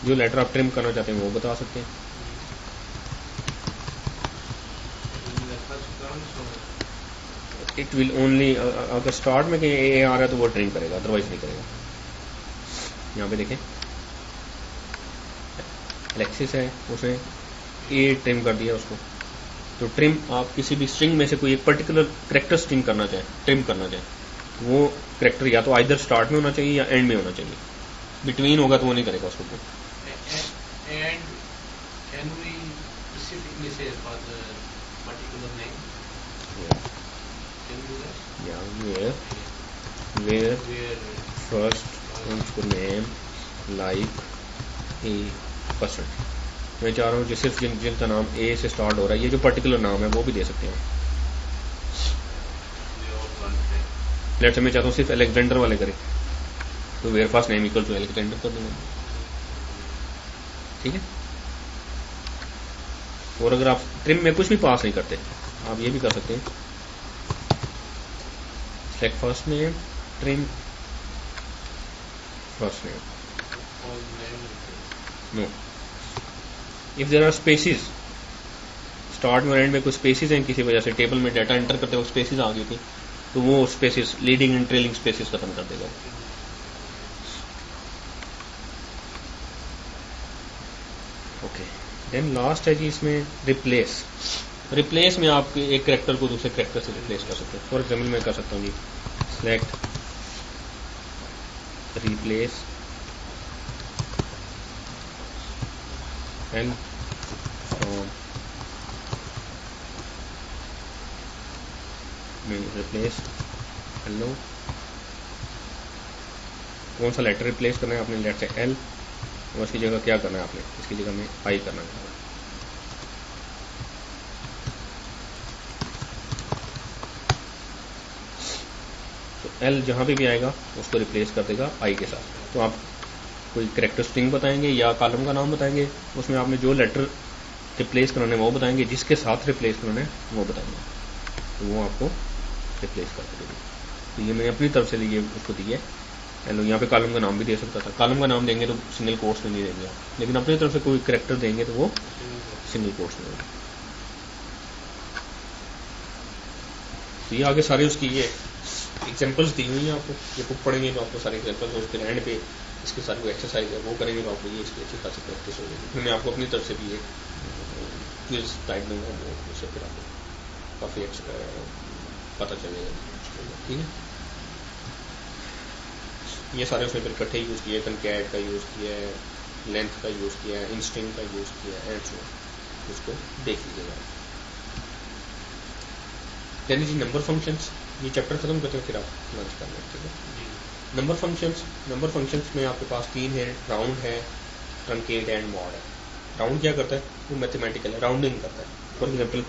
[SPEAKER 1] जो letter आप trim करना चाहते हैं वो बता सकते हैं। It will only, अगर स्टार्ट में कहीं ए आ रहा है तो वो ट्रिम करेगा, अदरवाइज नहीं करेगा। यहाँ पे देखें एलेक्सिस है, उसने ए ट्रिम कर दिया उसको। तो ट्रिम आप किसी भी स्ट्रिंग में से कोई एक पर्टिकुलर करेक्टर स्ट्रिंग करना चाहें, ट्रिम करना चाहें, वो करेक्टर या तो आइदर स्टार्ट में होना चाहिए या एंड में होना चाहिए। बिटवीन होगा तो वो नहीं करेगा उसको।
[SPEAKER 2] And can we specifically say for the particular name?
[SPEAKER 1] Yeah.
[SPEAKER 2] Can we do that?
[SPEAKER 1] Yeah, where first underscore name like a person. मैं चाह रहा हूँ सिर्फ जिनका नाम ए से स्टार्ट हो रहा है, ये जो पर्टिकुलर नाम है वो भी दे सकते हैं। लेट्स से मैं चाहता हूँ सिर्फ अलेक्जेंडर वाले करें, तो where first name equal to Alexander कर दूंगा। ठीक है। और अगर आप ट्रिम में कुछ भी पास नहीं करते, आप ये भी कर सकते हैं, select first name, trim first name. No, if there are spaces, start में और एंड में कुछ स्पेसिस हैं किसी वजह से, टेबल में डाटा एंटर करते वक्त स्पेसिस आ गई थी, तो वो spaces leading and trailing spaces खत्म कर देगा। ओके, देन लास्ट है जी इसमें रिप्लेस। रिप्लेस में आप एक कैरेक्टर को दूसरे कैरेक्टर से रिप्लेस कर सकते हैं। फॉर एग्जाम्पल मैं कर सकता हूँ जी select replace and from replace hello, कौन सा लेटर रिप्लेस करना है आपने, लेट से एल, और इसकी जगह क्या करना है आपने, इसकी जगह में आई करना है। तो एल जहां पे भी आएगा उसको रिप्लेस कर देगा आई के साथ। तो आप कोई कैरेक्टर स्ट्रिंग बताएंगे या कॉलम का नाम बताएंगे, उसमें आपने जो लेटर रिप्लेस कराना है वो बताएंगे, जिसके साथ रिप्लेस कराना है वो बताएंगे, तो वो आपको रिप्लेस कर देगा। तो ये मैंने अपनी तरफ से लिए उसको दिया है। हेलो, यहाँ पे कॉलम का नाम भी दे सकता था, कॉलम का नाम देंगे तो सिंगल कोट्स में नहीं देंगे आप, लेकिन अपनी तरफ से कोई कैरेक्टर देंगे तो वो सिंगल कोट्स में देंगे। तो ये आगे सारे उसकी ये एग्जांपल्स दी हुई हैं आपको, ये बुक पढ़ेंगे तो आपको सारे एग्जांपल्स, और उसके एंड पे इसके सारी जो एक्सरसाइज है वो करेंगे तो आपको ये इसकी अच्छी खासी प्रैक्टिस होगी। मैं आपको अपनी तरफ से भी एक क्विज टाइप दूंगा, वो उससे फिर आपको काफ़ी पता चलेगा। ठीक है, ये सारे उसने फिर इकट्ठे यूज़ किए, कनकैट का यूज़ किया है, लेंथ का यूज़ किया है, इंस्ट्रिंग का यूज़ किया है, एंड सो उसको देख लीजिएगा। यानी जी नंबर फंक्शंस, ये चैप्टर खत्म करते हैं फिर आप लंच कर लें, ठीक है। नंबर फंक्शंस में आपके पास 3 है, राउंड है, ट्रंकेट एंड मॉड है। राउंड क्या करता है, वो मैथमेटिकल है, राउंडिंग करता है। फॉर एग्जाम्पल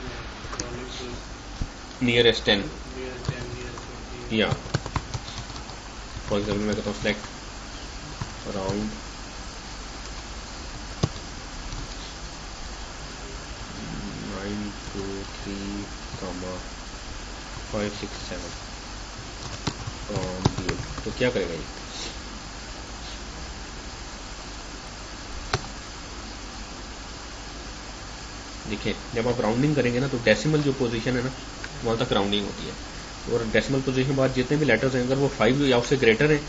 [SPEAKER 1] नियरेस्ट 10, या फॉर एग्जाम्पल मैं कहता हूँ सेलेक्ट राउंड 9 2 3, 5 6 7 तो क्या करेगा ये, देखिए जब आप राउंडिंग करेंगे ना तो डेसिमल जो पोजीशन है ना वहाँ तक राउंडिंग होती है, और डेसिमल पोजीशन के बाद जितने भी लेटर्स हैं अगर वो 5 या उससे ग्रेटर हैं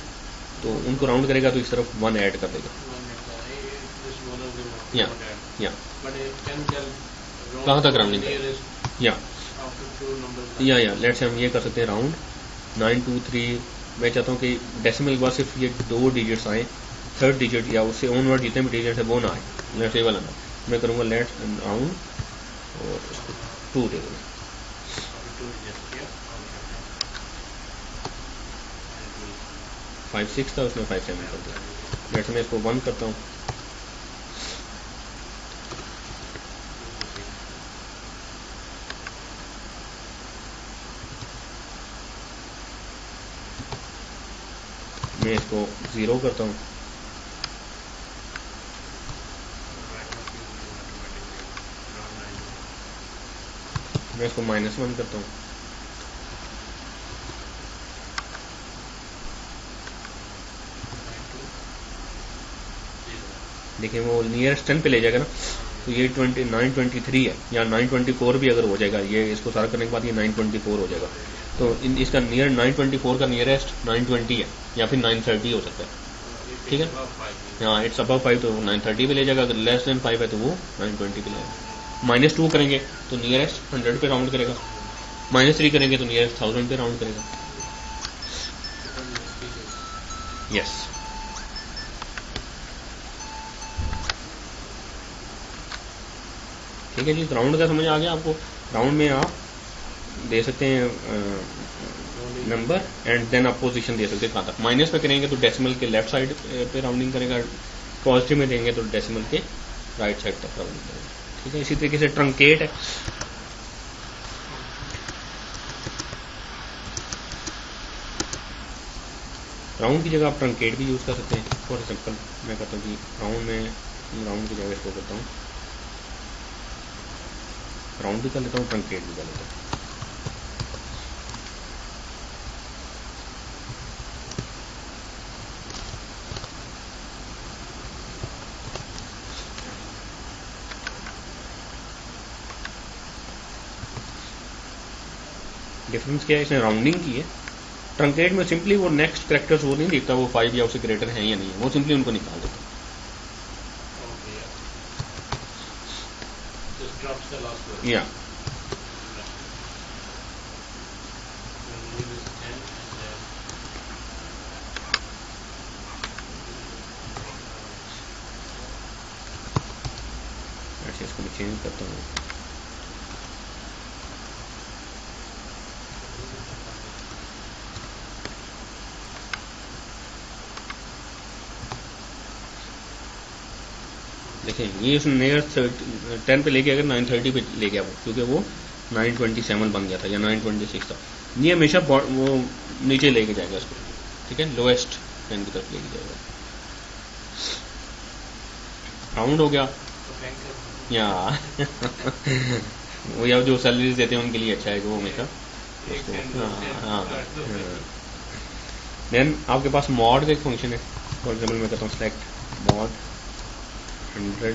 [SPEAKER 1] तो उनको राउंड करेगा तो इस तरफ 1 ऐड कर देगा। या कहाँ तक राउंडिंग करेगा, या लेट्स से हम ये कर सकते हैं राउंड 9 2 3। मैं चाहता हूँ कि डेसिमल के बाद सिर्फ ये 2 डिजिट्स आए, थर्ड डिजिट या उससे ऑनवर्ड जितने भी डिजिट है वो ना आए, लेट्स ये वाला ना। मैं करूँगा लेट्स राउंड और इसको 2 दे दूँगा, 5 6 था उसमें 5 7 कर दिया। लेट्स मैं इसको 1 करता हूँ, मैं इसको 0 करता हूँ, मैं इसको -1 करता हूँ, देखिए वो नियरेस्ट 10 पे ले जाएगा ना, तो ये 923 है, या 924 भी अगर हो जाएगा, ये इसको सारा करने के बाद ये 924 हो जाएगा। तो इसका नियर 924 का नियरेस्ट 920 है या फिर 930 हो सकता है, ठीक है। हाँ इट्स अबव 5 तो 930 पे ले जाएगा, अगर लेस देन 5 है तो वो 920 पे ले जाएगा। -2 करेंगे तो नियरेस्ट 100 पे राउंड करेगा, -3 करेंगे तो नियरेस्ट 1000 पे राउंड करेगा। यस ठीक है जी, राउंड का समझ आ गया आपको। राउंड में आप दे सकते हैं नंबर एंड देन आप पोजीशन दे सकते हैं कहाँ तक। माइनस में करेंगे तो डेसिमल के लेफ्ट साइड पे राउंडिंग करेगा, पॉजिटिव में देंगे तो डेसिमल के राइट साइड तक राउंडिंग करेगा, ठीक है। इसी तरीके से ट्रंकेट है, राउंड की जगह आप ट्रंकेट भी यूज़ कर सकते हैं। फॉर एग्जाम्पल मैं कहता हूँ कि राउंड की जगह इसको करता हूँ, राउंड भी कर लेता हूँ, ट्रंकेट भी कर लेता हूँ। डिफरेंस क्या है, इसने राउंडिंग की है। ट्रंकेट में सिंपली वो नेक्स्ट कैरेक्टर्स वो नहीं देखता वो 5 या उससे ग्रेटर हैं या नहीं है, वो सिंपली उनको निकाल देता। या ऐसे इसको मैं चेंज करता हूँ। देखें ये उसने नियर 10 पे लेके अगर 930 पे ले गया वो, क्योंकि वो 927 बन गया था या 926 था। ये हमेशा वो नीचे लेके जाएगा इसको, ठीक है, लोएस्ट 10 की तरफ लेके जाएगा। राउंड हो गया या वो या जो सैलरीज देते हैं उनके लिए अच्छा है कि वो हमेशा उसको। हाँ देन आपके पास मॉड का एक फंक्शन है। फॉर एग्जाम्पल मैं कहता हूँ सेलेक्ट मॉड 100,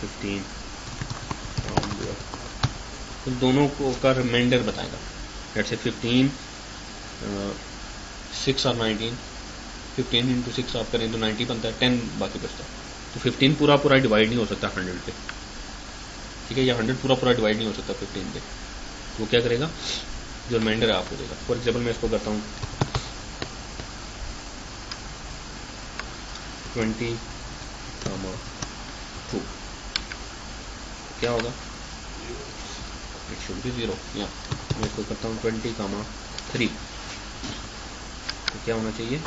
[SPEAKER 1] 15 तो दोनों को का रिमाइंडर बताएगा। लेट्स से 15 6 और 19, 15 इंटू 6 आप करें तो 90 बनता है, 10 बाकी बचता है। तो 15 पूरा डिवाइड नहीं हो सकता 100 पे, ठीक है, या 100 पूरा डिवाइड नहीं हो सकता 15 पे। तो वो क्या करेगा, जो रिमाइंडर है आपको देगा। फॉर एग्जाम्पल मैं इसको करता हूँ 20,2 क्या होगा? इट शुड बी 0 या मैं इसको करता हूँ 20,3 तो क्या होना चाहिए?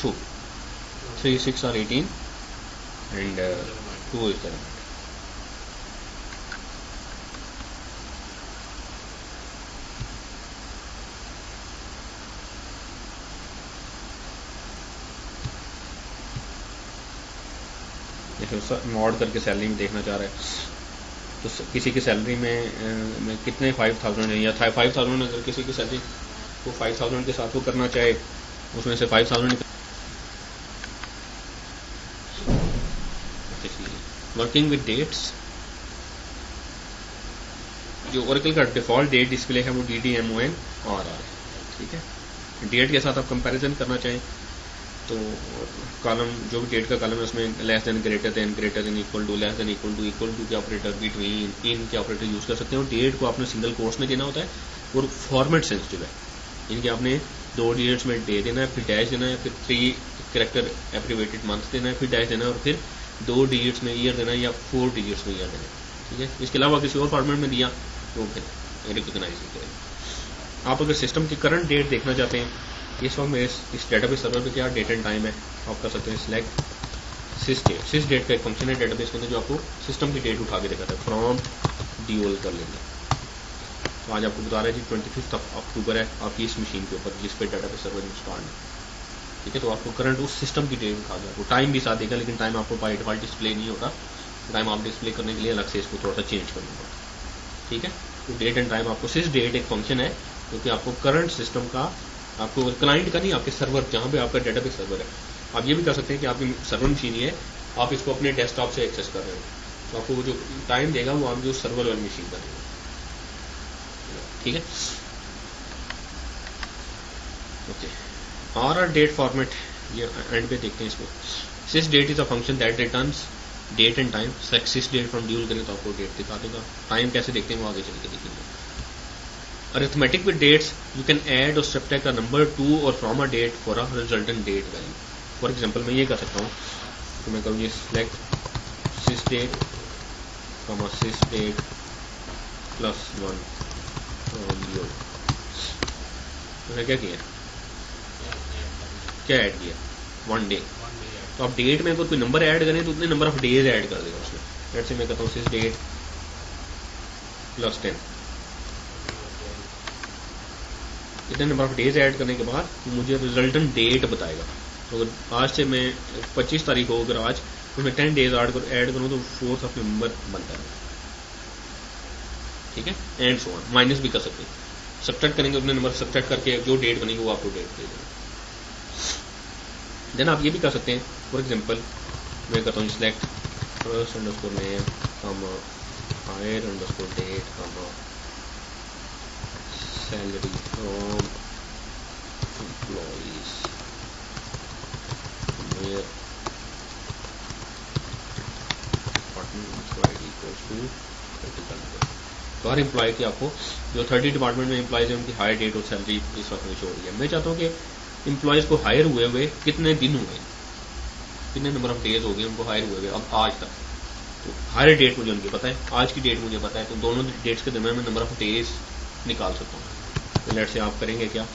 [SPEAKER 1] 2 3 6 are 18 and 2 is the limit. Mod करके सैलरी में देखना चाह रहा है तो किसी की सैलरी में कितने 5,000 है या 5,000 अगर किसी की सैलरी वो 5,000 के साथ वो करना चाहे उसमें से 5,000 वर्किंग विद डेट्स जो ओरेकल का डिफॉल्ट डेट डिस्प्ले है वो DDMON ठीक है। डेट के साथ आप कंपैरिजन करना चाहें तो कॉलम जो भी डेट का कॉलम है उसमें less than greater than equal to less than equal to के ऑपरेटर बिटवीन इन के ऑपरेटर यूज कर सकते हैं। और डेट को आपने सिंगल कोट्स में देना होता है और फॉर्मेट सेंसिटिव है, इनके आपने 2 डिजिट्स में डे देना है, फिर डैश देना है, फिर 3 कैरेक्टर एब्रिवेटेड मंथ देना है, फिर डैश देना है और फिर 2 डिजिट्स में ईयर देना है या 4 डिजिट्स में ईयर देना है। ठीक है, इसके अलावा किसी और फॉर्मेट में दिया तो फिर रिकॉग्नाइज नहीं करेगा। आप अगर सिस्टम की करंट डेट देखना चाहते हैं इस वक्त में इस डेटाबेस सर्वर पे क्या डेट एंड टाइम है आप कर सकते हैं सिलेक्ट सिस डेट का एक फंक्शन है डेटाबेस के अंदर जो आपको सिस्टम की डेट उठा के दिखाता है। फ्रॉम डीओल कर लेंगे तो आज आपको बता रहा है जी 25 अक्टूबर है आपकी इस मशीन के ऊपर जिस पे डेटाबेस सर्वर इंस्टॉल्ड है। ठीक है, तो आपको करंट उस सिस्टम की डेट उठा के आपको टाइम भी साथ देगा, लेकिन टाइम आपको बाय डिफॉल्ट डिस्प्ले नहीं होगा, टाइम आप डिस्प्ले करने के लिए अलग से इसको थोड़ा सा चेंज करना पड़ता। ठीक है, तो डेट एंड टाइम आपको सिस डेट एक फंक्शन है क्योंकि आपको करंट सिस्टम का आपको क्लाइंट का नहीं आपके सर्वर जहाँ पे आपका डेटाबेस सर्वर है। आप ये भी कर सकते हैं कि आपकी सर्वर मशीन ही है आप इसको अपने डेस्कटॉप से एक्सेस कर रहे हो तो आपको वो जो टाइम देगा वो आप जो सर्वर वाली मशीन का देगा। ठीक है, ओके। और डेट फॉर्मेट ये एंड पे देखते हैं इसको। Sysdate is a function that returns date and time. Sysdate from dual करें तो आपको डेट दिखा देगा। टाइम कैसे देखते हैं वो आगे चल के देखेंगे। Arithmetic with dates, you can add or subtract a number to or from a date for a resultant date value. For example, मैं ये कर सकता हूँ तो मैं करूँ ये select sys date, sys date plus 1 from your। मैंने क्या किया क्या ऐड किया 1 डे। तो आप डेट में अगर कोई नंबर ऐड करें तो उतने नंबर ऑफ डेज ऐड कर देगा उसमें। लेट्स से मैं कहता हूँ sys date plus 10। इतने नंबर ऑफ डेज ऐड करने के बाद मुझे रिजल्टेंट डेट बताएगा। तो अगर आज से मैं 25 तारीख हो अगर आज तो मैं 10 डेज ऐड करूँ तो 4th ऑफ नवंबर बनता है। ठीक है, एंड सो ऑन। माइनस भी कर सकते हैं, सब्ट्रैक्ट करेंगे अपने नंबर सब्ट्रैक्ट करके जो डेट बनेगी वो आपको डेट दे देगा। देन आप ये भी कर सकते हैं फॉर एग्जाम्पल मैं कहता हूँ select first underscore name hire underscore date salary from employees where department employee equals to 30। तो हर एम्प्लॉय की आपको जो 30 डिपार्टमेंट में एम्प्लॉयज हैं उनकी हायर डेट और सैलरी इस वक्त में शो हो रही है। मैं चाहता हूँ कि एम्प्लॉयज को हायर हुए कितने दिन हुए, कितने नंबर ऑफ डेज हो गए उनको हायर हुए अब आज तक। तो हायर डेट मुझे उनकी पता है, आज की डेट मुझे पता है, तो दोनों डेट्स के दरम्यान मैं नंबर ऑफ डेज निकाल सकता हूँ। तो लेट से आप करेंगे क्या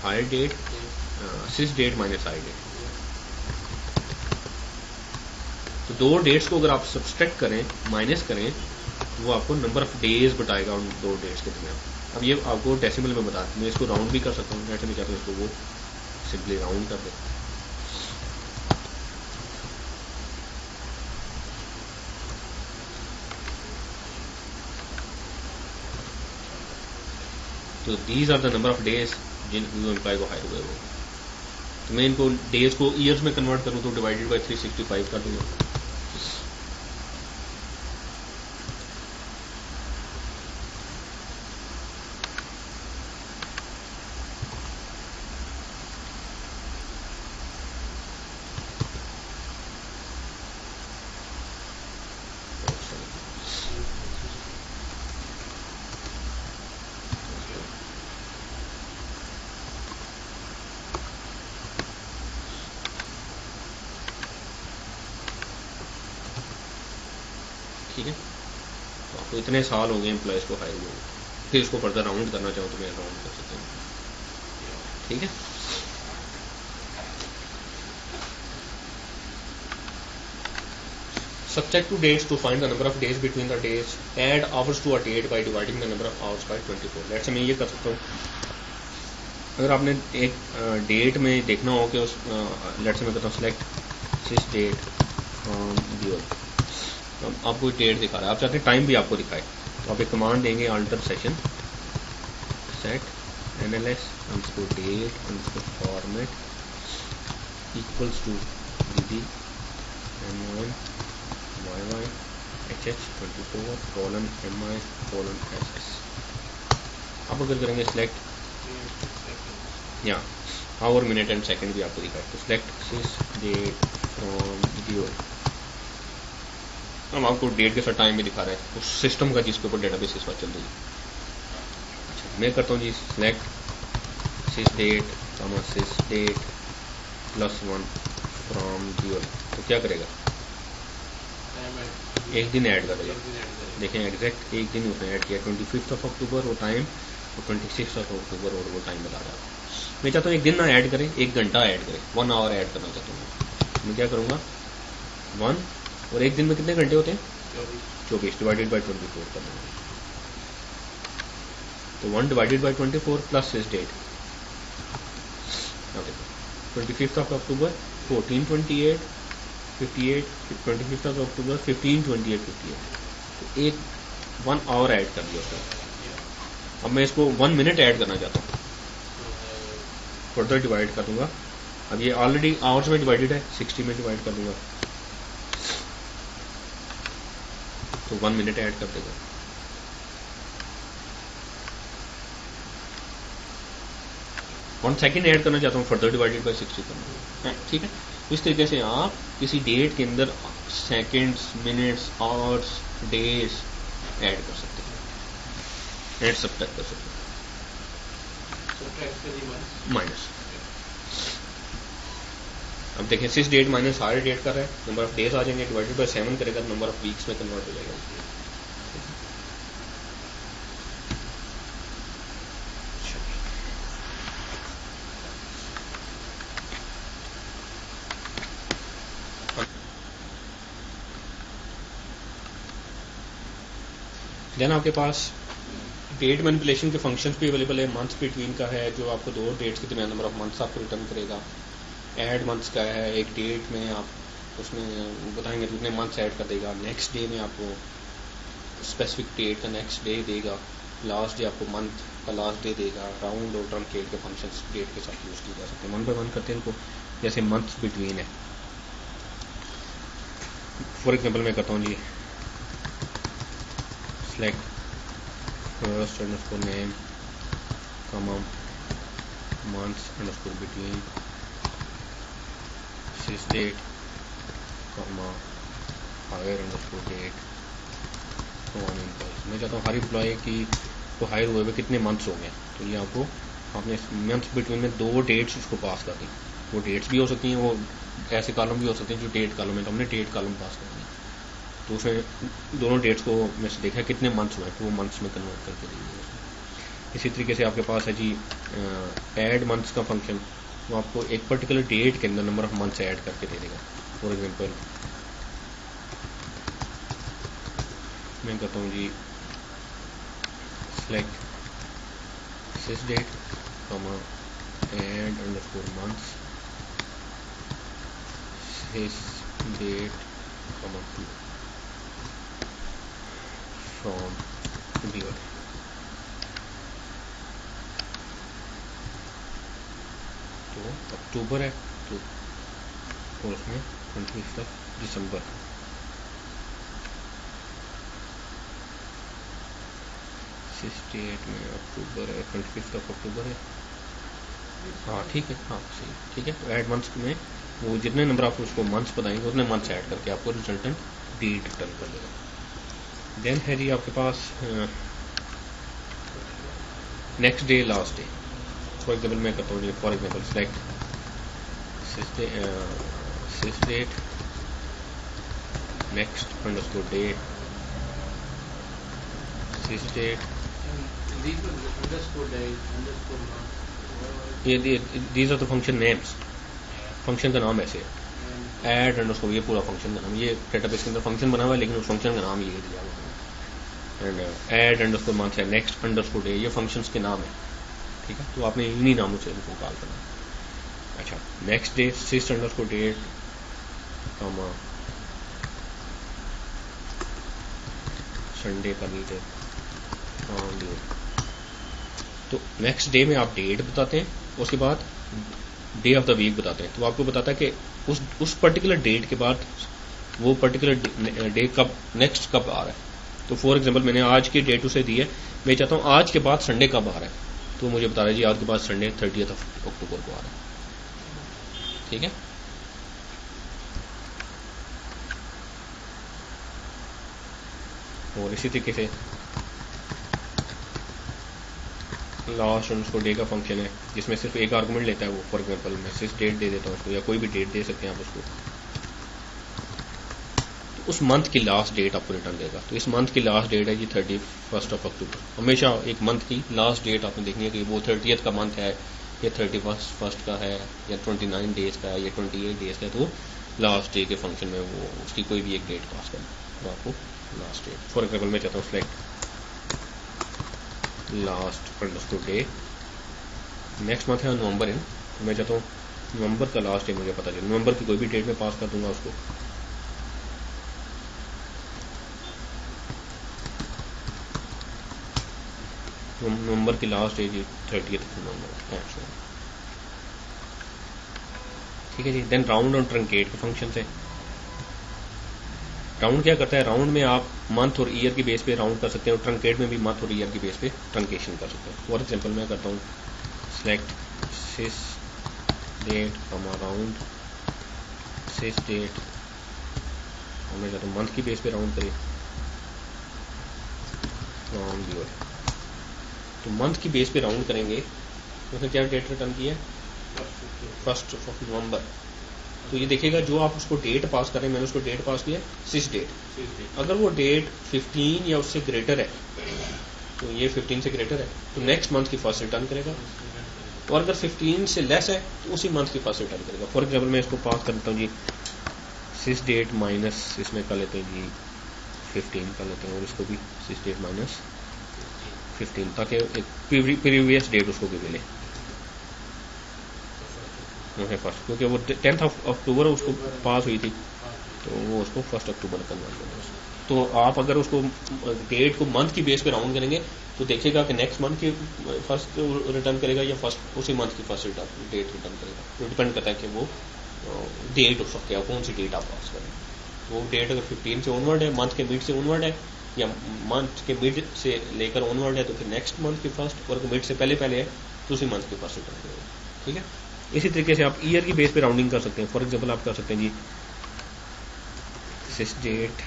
[SPEAKER 1] हायर डेट सिस डेट माइनस हायर डेट। तो 2 डेट्स को अगर आप सब्सट्रैक्ट करें माइनस करें वो आपको नंबर ऑफ डेज बताएगा उन 2 डेट्स के दरम्यान। अब ये आपको डेसिमल में बता मैं इसको राउंड भी कर सकता हूँ, लेट से मैं चाहता हूँ इसको वो सिंपली राउंड कर दे। तो these are the number of days जिन एम्प्लॉय को हायर हुए वो। तो मैं इनको डेज को ईयर्स में कन्वर्ट करूँ तो डिवाइडेड बाई 365 कर दूंगा। ठीक है। तो आपको इतने साल हो गए एम्प्लॉयज़ को हायर हुए, फिर इसको फर्दर राउंड करना चाहो तो मैं राउंड कर सकता हूँ, ठीक है। Subject to dates to find the number of days between the days. Add hours to a date by dividing the number of hours by 24. Let's say मैं ये कर सकता हूँ, अगर आपने एक डेट में देखना हो कि उस लेट्स मैं कहता हूँ select this date from the, आपको डेट दिखा रहा है, आप चाहते हैं टाइम भी आपको दिखाए, तो आप एक कमांड देंगे alter session set NLS underscore date underscore format equals to DD M1 YY HH 24 colon MI colon SS। आप अगर करेंगे सिलेक्ट या आवर मिनट एंड सेकंड भी आपको दिखाए, तो select this date from video, अब आपको डेट के साथ टाइम भी दिखा रहा है उस सिस्टम का जिसके ऊपर डेटाबेस इस वक्त चल रही है। अच्छा मैं करता हूँ जी select sysdate +1 from video, तो क्या करेगा, एक दिन ऐड करेगा। देखें एग्जैक्ट एक दिन उसने ऐड किया, 25 अक्टूबर वो टाइम और 26 अक्टूबर और वो टाइम बता रहा है। मैं चाहता हूँ एक दिन ना ऐड करें, 1 घंटा ऐड करें, 1 आवर ऐड करना चाहता हूँ। मैं क्या करूँगा 1 और एक दिन में कितने घंटे होते हैं 24 डिवाइडेड बाई 24 करना है, तो 1 डिवाइडेड बाई 24 प्लस इस डेट 25 अक्टूबर 1428 58 25 अक्टूबर 1528 58, तो एक 1 आवर ऐड कर दिया उसने। अब मैं इसको 1 मिनट ऐड करना चाहता हूँ, फर्दर डिवाइड कर दूंगा, अब ये ऑलरेडी आवर्स में डिवाइडेड है, 60 में डिवाइड कर दूंगा तो 1 मिनट ऐड कर देगा। 1 सेकेंड ऐड करना चाहता हूँ, फर्दर डिवाइडेड बाई 60 करना, ठीक है। इस तरीके से आप किसी डेट के अंदर seconds minutes hours days add कर सकते हैं, ऐड सब्ट्रैक्ट कर सकते हैं, माइनस। अब देखें सिस डेट माइनस हायर डेट कर रहा है, नंबर ऑफ डेज आ जाएंगे, डिवाइडेड बाई 7 करेगा, नंबर ऑफ वीक्स में कन्वर्ट हो जाएगा। देन आपके पास डेट मैनिपुलेशन के फंक्शंस भी अवेलेबल है। मंथ्स बिटवीन का है जो आपको 2 डेट्स के दरमियान नंबर ऑफ मंथ्स आपको रिटर्न करेगा। ऐड मंथ्स का है, एक डेट में आप उसमें बताएंगे तो उतने मंथ्स ऐड कर देगा। नेक्स्ट डे में आपको स्पेसिफिक डेट का नेक्स्ट डे देगा, लास्ट डे आपको मंथ का लास्ट डे देगा। राउंड और ट्रंकेट के फंक्शंस डेट के साथ यूज़ किए जा सकते हैं। 1 बाय 1 करते हैं इनको, जैसे मंथ्स बिटवीन है। फॉर एग्जाम्पल मैं करता हूँ जी select first underscore name comma months underscore between sys date comma hire underscore date so on employees। मैं चाहता हूँ हर एम्प्लॉय की को हायर हुए हुए कितने मंथ्स हो गए, तो ये आपको आपने मंथ्स बिटवीन में 2 डेट्स उसको पास कर दी। वो डेट्स भी हो सकती हैं, वो ऐसे कॉलम भी हो सकते हैं जो डेट कॉलम है, तो हमने डेट कॉलम पास कर दी, तो उसमें दोनों डेट्स को में से देखा कितने मंथ्स हुए, तो वो मंथ्स में कन्वर्ट करके देंगे। इसी तरीके से आपके पास है जी ऐड मंथ्स का फंक्शन, वो आपको एक पर्टिकुलर डेट के अंदर नंबर ऑफ मंथ्स ऐड करके दे देगा। फॉर एग्जांपल मैं कहता हूँ जी select sysdate comma add underscore months sysdate comma from weaver. तो अक्टूबर है तो और उसमें 25 दिसंबर, सिस डेट में अक्टूबर है, 25 अक्टूबर है। हाँ ठीक है, हाँ सही ठीक है। तो ऐड मंथ्स में वो जितने नंबर आप उसको मंथ्स बताएंगे उतने मंथ्स ऐड करके आपको रिजल्टेंट डेट रिटर्न कर देगा। देन है जी आपके पास next day last day. For example मैं करता हूँ, for example select sysdate next underscore day sysdate,
[SPEAKER 2] And these were the underscore days, underscore month.
[SPEAKER 1] ये these are the function names, function का नाम ऐसे है,
[SPEAKER 2] And
[SPEAKER 1] ऐड अंडरस्कोर, ये पूरा फंक्शन का नाम, ये डेटाबेस के अंदर फंक्शन बना हुआ है लेकिन उस फंक्शन का नाम ये दिया हुआ है। एंड ऐड अंडरस्कोर मंथ है, नेक्स्ट अंडरस्कोर डे, ये फंक्शंस के नाम है, ठीक है। तो आपने इन्हीं नामों से इनको कॉल करना है। अच्छा, नेक्स्ट डे सिस अंडरस्कोर डेट कॉमा संडे कर लीजिए, तो नेक्स्ट डे में आप डेट बताते हैं, उसके बाद डे ऑफ द वीक बताते हैं। तो आपको बताता है कि उस पर्टिकुलर डेट के बाद वो पर्टिकुलर डे कब नेक्स्ट कब आ रहा है। तो फॉर एग्जांपल मैंने आज की डेट उसे दी है, मैं चाहता हूँ आज के बाद संडे कब आ रहा है, तो मुझे बता रहा है जी आज के बाद संडे 30 अक्टूबर को आ रहा है, ठीक है। और इसी तरीके से लास्ट अंडरस्कोर डे का फंक्शन है जिसमें सिर्फ एक आर्गुमेंट लेता है वो, फॉर एग्जांपल मैं सिर्फ डेट दे देता हूँ उसको, या कोई भी डेट दे सकते हैं आप उसको। तो उस मंथ की लास्ट डेट आपको रिटर्न देगा। तो इस मंथ की लास्ट डेट है जी 31 अक्टूबर। हमेशा एक मंथ की लास्ट डेट आपने देखनी है कि वो 30th का मंथ है या 31 का है या 29 डेज का है या 28 डेज का है। तो लास्ट डे के फंक्शन में वो उसकी कोई भी एक डेट पास करना, तो आपको लास्ट डेट, फॉर एग्जाम्पल मैं चाहता हूँ select last underscore day, next month है नवंबर है, तो मैं चाहता हूँ नवंबर का लास्ट डे मुझे पता चले, नवंबर की कोई भी डेट में पास कर दूंगा उसको। नवंबर की लास्ट डे जी 30 नवंबर, ठीक है जी। देन राउंड और ट्रंकेट के फंक्शन है। राउंड क्या करता है, राउंड में आप मंथ और ईयर की बेस पे राउंड कर सकते हैं और ट्रंकेट में भी मंथ और ईयर की बेस पे ट्रंकेशन कर सकते हैं। फॉर एग्जांपल मैं करता हूँ select sysdate comma round सिस डेट, और मैं चाहता हूँ मंथ की बेस पे राउंड करिए राउंड ईयर। तो मंथ की बेस पे राउंड करेंगे तो उसने क्या डेट रिटर्न की है 1 नवंबर। तो ये देखिएगा जो आप उसको डेट पास करें, मैंने उसको डेट पास किया सिस डेट, अगर वो डेट 15 या उससे ग्रेटर है तो ये 15 से ग्रेटर है तो नेक्स्ट मंथ की फर्स्ट रिटर्न करेगा, और अगर 15 से लेस है तो उसी मंथ की फर्स्ट रिटर्न करेगा। फॉर एग्जाम्पल मैं इसको पास करता हूँ जी सिस डेट माइनस, इसमें कर लेते हैं जी 15 कर लेते हैं, और इसको भी सिस डेट माइनस 15, ताकि एक प्रीवियस डेट उसको भी मिले फर्स्ट, क्योंकि वो 10 अक्टूबर उसको पास हुई थी तो वो उसको 1 अक्टूबर कन्वर्ट करना। तो आप अगर उसको डेट को मंथ की बेस पे राउंड करेंगे तो देखिएगा कि नेक्स्ट मंथ की फर्स्ट रिटर्न करेगा या फर्स्ट उसी मंथ की फर्स्ट डेट रिटर्न करेगा। तो डिपेंड करता है कि वो डेट हो सकती है कौन सी डेट आप पास करें। वो डेट अगर 15 से ऑनवर्ड है, मंथ के मिड से ऑनवर्ड है, या मंथ के मिड से लेकर ऑनवर्ड है तो फिर नेक्स्ट मंथ की फर्स्ट, और मिड से पहले है तो उसी मंथ की फर्स्ट रिटर्न करेगा, ठीक है। इसी तरीके से आप ईयर की बेस पे राउंडिंग कर सकते हैं। फॉर एग्जांपल आप कर सकते हैं जी सिस डेट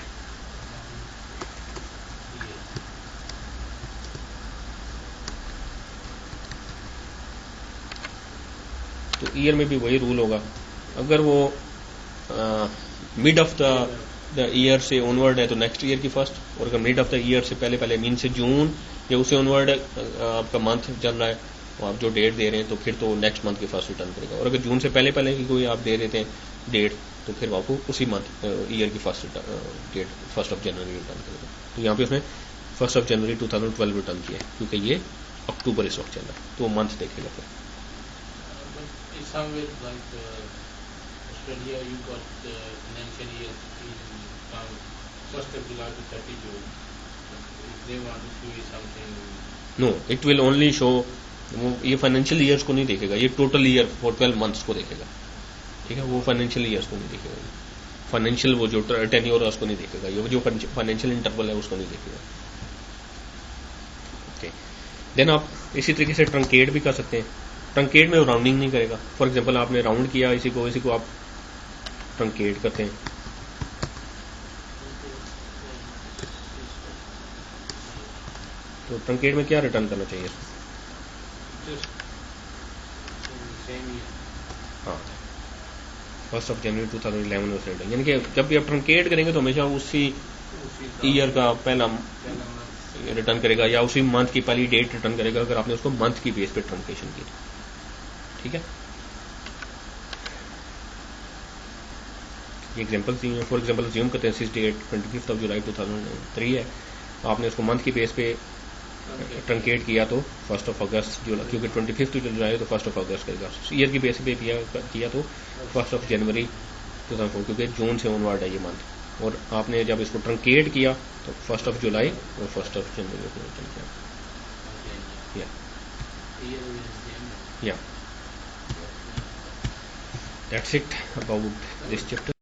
[SPEAKER 1] तो ईयर में भी वही रूल होगा, अगर वो मिड ऑफ द ईयर से ऑनवर्ड है तो नेक्स्ट ईयर की फर्स्ट, और अगर मिड ऑफ द ईयर से पहले मीन से जून या उससे ऑनवर्ड आपका मंथ चल रहा है और आप जो डेट दे रहे हैं तो फिर तो नेक्स्ट मंथ की फर्स्ट रिटर्न करेगा, और अगर जून से पहले की कोई आप दे देते हैं डेट तो फिर आपको उसी मंथ ईयर की फर्स्ट डेट 1 जनवरी रिटर्न करेगा। तो यहाँ पे उसने 1 जनवरी 2012 रिटर्न किया है क्योंकि ये अक्टूबर इस वक्त चल रहा है, तो वो मंथ देखेगा फिर।
[SPEAKER 2] somewhere like Australia, you got financial year from 1st of July to 30 June. If they want to show you something,
[SPEAKER 1] no it will only show, ये फाइनेंशियल ईयर्स को नहीं देखेगा, ये टोटल ईयर फॉर 12 मंथ्स को देखेगा, ठीक है। वो फाइनेंशियल ईयर्स को नहीं देखेगा, फाइनेंशियल वो जो टेन्योर है उसको नहीं देखेगा, ये जो फाइनेंशियल इंटरवल है उसको नहीं देखेगा, ओके। देन आप इसी तरीके से ट्रंकेट भी कर सकते हैं। ट्रंकेट में वो राउंडिंग नहीं करेगा। फॉर एग्जांपल आपने राउंड किया इसी को आप ट्रंकेट करते हैं, तो ट्रंकेट में क्या रिटर्न करना चाहिए? हाँ 1 जनवरी 2011 में रिटर्न, यानी कि जब भी आप ट्रंकेट करेंगे तो हमेशा उसी ईयर का पहला रिटर्न करेगा, या उसी मंथ की पहली डेट रिटर्न करेगा अगर आपने उसको मंथ की बेस पे ट्रंकेशन की। ठीक है, ये एग्जांपल फॉर एग्जांपल अज्यूम करते हैं सिस डेट 25 जुलाई 2003 है, आपने उसको मंथ की बेस पे ट्रंकेट किया तो 1 अगस्त जुलाई, क्योंकि 25 जुलाई तो 1 अगस्त करेगा। ईयर की बेस पे किया तो 1 जनवरी 2004, क्योंकि जून से ऑनवर्ड है ये मंथ। और आपने जब इसको ट्रंकेट किया तो 1 जुलाई और 1 जनवरी को रिटर्न किया। या that's it about this chapter.